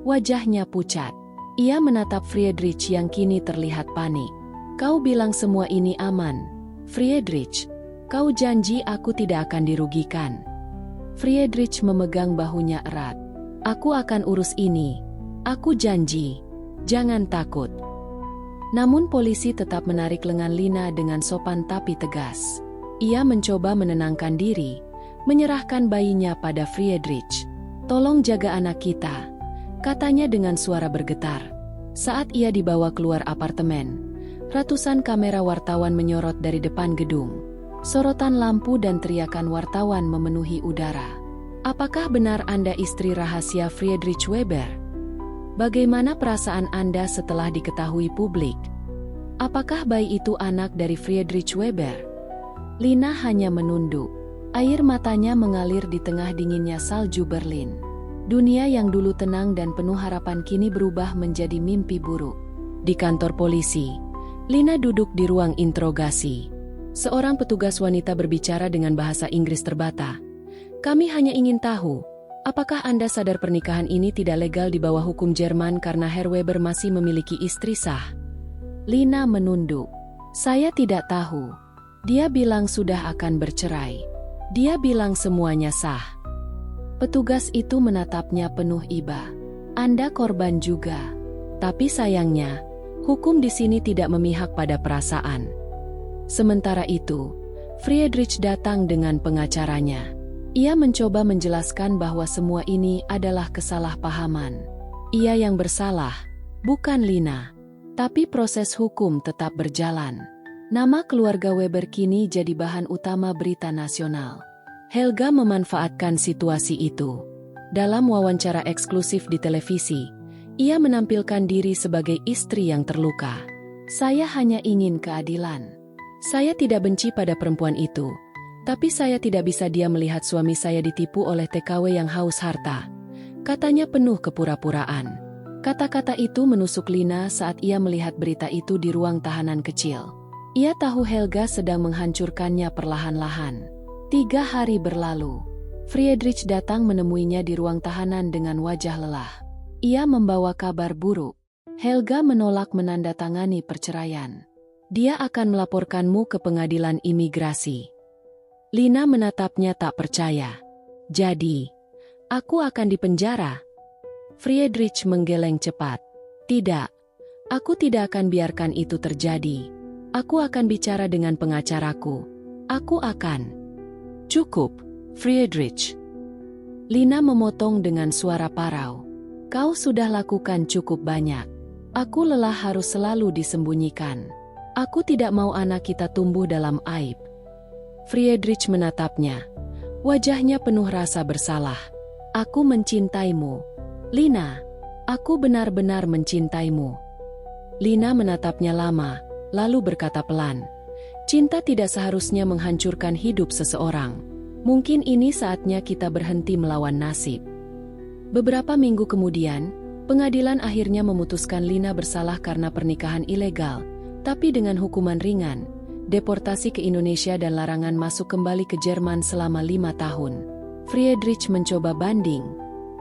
wajahnya pucat. Ia menatap Friedrich yang kini terlihat panik. Kau bilang semua ini aman, Friedrich. Kau janji aku tidak akan dirugikan. Friedrich memegang bahunya erat. Aku akan urus ini. Aku janji. Jangan takut. Namun polisi tetap menarik lengan Lina dengan sopan tapi tegas. Ia mencoba menenangkan diri, menyerahkan bayinya pada Friedrich. Tolong jaga anak kita, katanya dengan suara bergetar. Saat ia dibawa keluar apartemen, ratusan kamera wartawan menyorot dari depan gedung. Sorotan lampu dan teriakan wartawan memenuhi udara. Apakah benar Anda istri rahasia Friedrich Weber? Bagaimana perasaan Anda setelah diketahui publik? Apakah bayi itu anak dari Friedrich Weber? Lina hanya menunduk. Air matanya mengalir di tengah dinginnya salju Berlin. Dunia yang dulu tenang dan penuh harapan kini berubah menjadi mimpi buruk. Di kantor polisi, Lina duduk di ruang interogasi. Seorang petugas wanita berbicara dengan bahasa Inggris terbata. Kami hanya ingin tahu, apakah Anda sadar pernikahan ini tidak legal di bawah hukum Jerman karena Herr Weber masih memiliki istri sah? Lina menunduk. Saya tidak tahu. Dia bilang sudah akan bercerai. Dia bilang semuanya sah. Petugas itu menatapnya penuh iba. Anda korban juga. Tapi sayangnya, hukum di sini tidak memihak pada perasaan. Sementara itu, Friedrich datang dengan pengacaranya. Ia mencoba menjelaskan bahwa semua ini adalah kesalahpahaman. Ia yang bersalah, bukan Lina. Tapi proses hukum tetap berjalan. Nama keluarga Weber kini jadi bahan utama berita nasional. Helga memanfaatkan situasi itu. Dalam wawancara eksklusif di televisi, ia menampilkan diri sebagai istri yang terluka. Saya hanya ingin keadilan. Saya tidak benci pada perempuan itu, tapi saya tidak bisa diam melihat suami saya ditipu oleh TKW yang haus harta. Katanya penuh kepura-puraan. Kata-kata itu menusuk Lina saat ia melihat berita itu di ruang tahanan kecil. Ia tahu Helga sedang menghancurkannya perlahan-lahan. 3 hari berlalu. Friedrich datang menemuinya di ruang tahanan dengan wajah lelah. Ia membawa kabar buruk. Helga menolak menandatangani perceraian. Dia akan melaporkanmu ke pengadilan imigrasi. Lina menatapnya tak percaya. Jadi, aku akan dipenjara? Friedrich menggeleng cepat. Tidak, aku tidak akan biarkan itu terjadi. Aku akan bicara dengan pengacaraku. Aku akan. Cukup, Friedrich. Lina memotong dengan suara parau. Kau sudah lakukan cukup banyak. Aku lelah harus selalu disembunyikan. Aku tidak mau anak kita tumbuh dalam aib. Friedrich menatapnya. Wajahnya penuh rasa bersalah. Aku mencintaimu, Lina. Aku benar-benar mencintaimu. Lina menatapnya lama, lalu berkata pelan. Cinta tidak seharusnya menghancurkan hidup seseorang. Mungkin ini saatnya kita berhenti melawan nasib. Beberapa minggu kemudian, pengadilan akhirnya memutuskan Lina bersalah karena pernikahan ilegal, tapi dengan hukuman ringan, deportasi ke Indonesia dan larangan masuk kembali ke Jerman selama 5 tahun. Friedrich mencoba banding,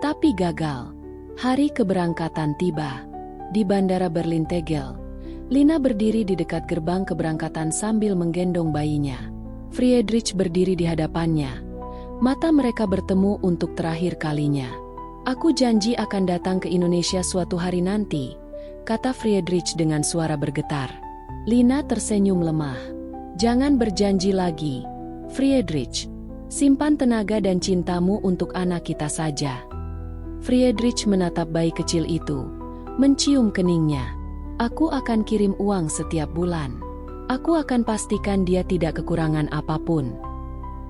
tapi gagal. Hari keberangkatan tiba. Di Bandara Berlin-Tegel, Lina berdiri di dekat gerbang keberangkatan sambil menggendong bayinya. Friedrich berdiri di hadapannya. Mata mereka bertemu untuk terakhir kalinya. Aku janji akan datang ke Indonesia suatu hari nanti, kata Friedrich dengan suara bergetar. Lina tersenyum lemah. Jangan berjanji lagi, Friedrich. Simpan tenaga dan cintamu untuk anak kita saja. Friedrich menatap bayi kecil itu, mencium keningnya. Aku akan kirim uang setiap bulan. Aku akan pastikan dia tidak kekurangan apapun.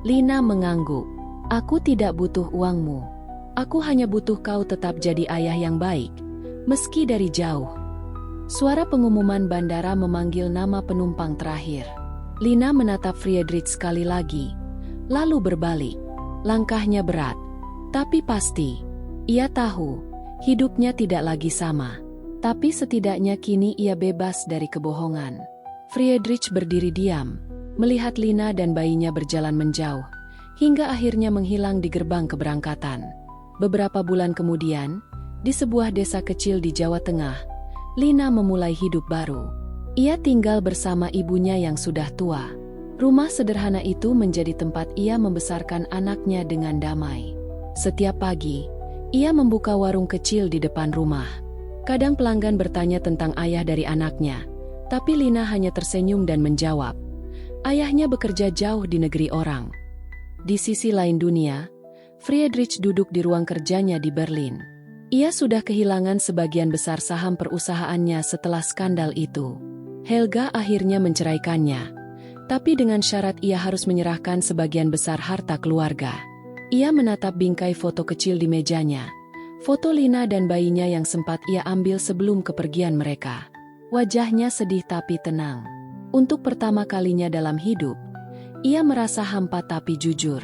Lina mengangguk. Aku tidak butuh uangmu. Aku hanya butuh kau tetap jadi ayah yang baik, meski dari jauh. Suara pengumuman bandara memanggil nama penumpang terakhir. Lina menatap Friedrich sekali lagi, lalu berbalik. Langkahnya berat, tapi pasti. Ia tahu, hidupnya tidak lagi sama. Tapi setidaknya kini ia bebas dari kebohongan. Friedrich berdiri diam, melihat Lina dan bayinya berjalan menjauh, hingga akhirnya menghilang di gerbang keberangkatan. Beberapa bulan kemudian, di sebuah desa kecil di Jawa Tengah, Lina memulai hidup baru. Ia tinggal bersama ibunya yang sudah tua. Rumah sederhana itu menjadi tempat ia membesarkan anaknya dengan damai. Setiap pagi, ia membuka warung kecil di depan rumah. Kadang pelanggan bertanya tentang ayah dari anaknya, tapi Lina hanya tersenyum dan menjawab, ayahnya bekerja jauh di negeri orang. Di sisi lain dunia, Friedrich duduk di ruang kerjanya di Berlin. Ia sudah kehilangan sebagian besar saham perusahaannya setelah skandal itu. Helga akhirnya menceraikannya, tapi dengan syarat ia harus menyerahkan sebagian besar harta keluarga. Ia menatap bingkai foto kecil di mejanya. Foto Lina dan bayinya yang sempat ia ambil sebelum kepergian mereka. Wajahnya sedih tapi tenang. Untuk pertama kalinya dalam hidup, ia merasa hampa tapi jujur.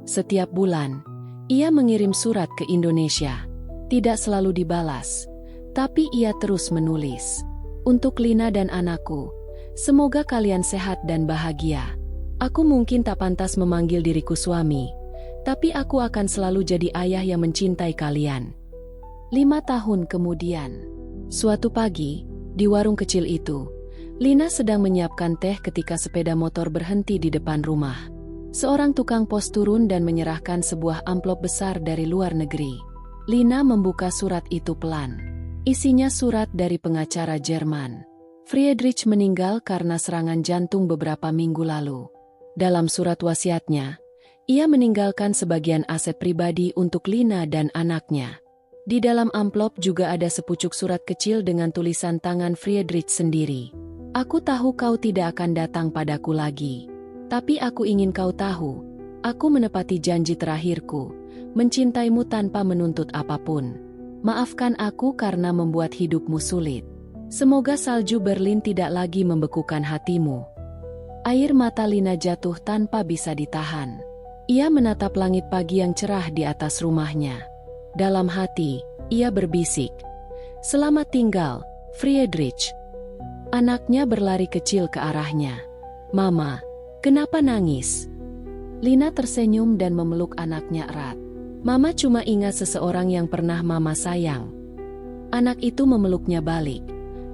Setiap bulan, ia mengirim surat ke Indonesia. Tidak selalu dibalas, tapi ia terus menulis. Untuk Lina dan anakku, semoga kalian sehat dan bahagia. Aku mungkin tak pantas memanggil diriku suami, tapi aku akan selalu jadi ayah yang mencintai kalian. 5 tahun kemudian, suatu pagi, di warung kecil itu, Lina sedang menyiapkan teh ketika sepeda motor berhenti di depan rumah. Seorang tukang pos turun dan menyerahkan sebuah amplop besar dari luar negeri. Lina membuka surat itu pelan. Isinya surat dari pengacara Jerman. Friedrich meninggal karena serangan jantung beberapa minggu lalu. Dalam surat wasiatnya, ia meninggalkan sebagian aset pribadi untuk Lina dan anaknya. Di dalam amplop juga ada sepucuk surat kecil dengan tulisan tangan Friedrich sendiri. Aku tahu kau tidak akan datang padaku lagi. Tapi aku ingin kau tahu, aku menepati janji terakhirku, mencintaimu tanpa menuntut apapun. Maafkan aku karena membuat hidupmu sulit. Semoga salju Berlin tidak lagi membekukan hatimu. Air mata Lina jatuh tanpa bisa ditahan. Ia menatap langit pagi yang cerah di atas rumahnya. Dalam hati, ia berbisik, "Selamat tinggal, Friedrich." Anaknya berlari kecil ke arahnya. "Mama, kenapa nangis?" Lina tersenyum dan memeluk anaknya erat. "Mama cuma ingat seseorang yang pernah Mama sayang." Anak itu memeluknya balik,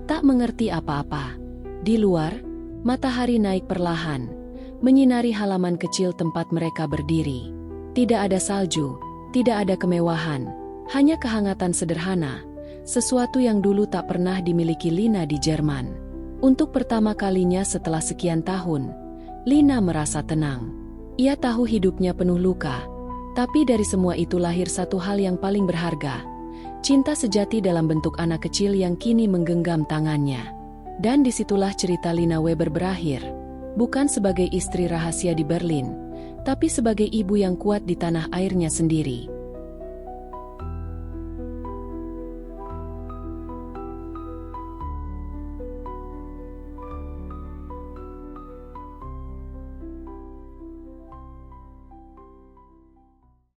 tak mengerti apa-apa. Di luar, matahari naik perlahan, menyinari halaman kecil tempat mereka berdiri. Tidak ada salju, tidak ada kemewahan, hanya kehangatan sederhana, sesuatu yang dulu tak pernah dimiliki Lina di Jerman. Untuk pertama kalinya setelah sekian tahun, Lina merasa tenang. Ia tahu hidupnya penuh luka, tapi dari semua itu lahir satu hal yang paling berharga, Cinta sejati dalam bentuk anak kecil yang kini menggenggam tangannya. Dan disitulah cerita Lina Weber berakhir. Bukan sebagai istri rahasia di Berlin, tapi sebagai ibu yang kuat di tanah airnya sendiri.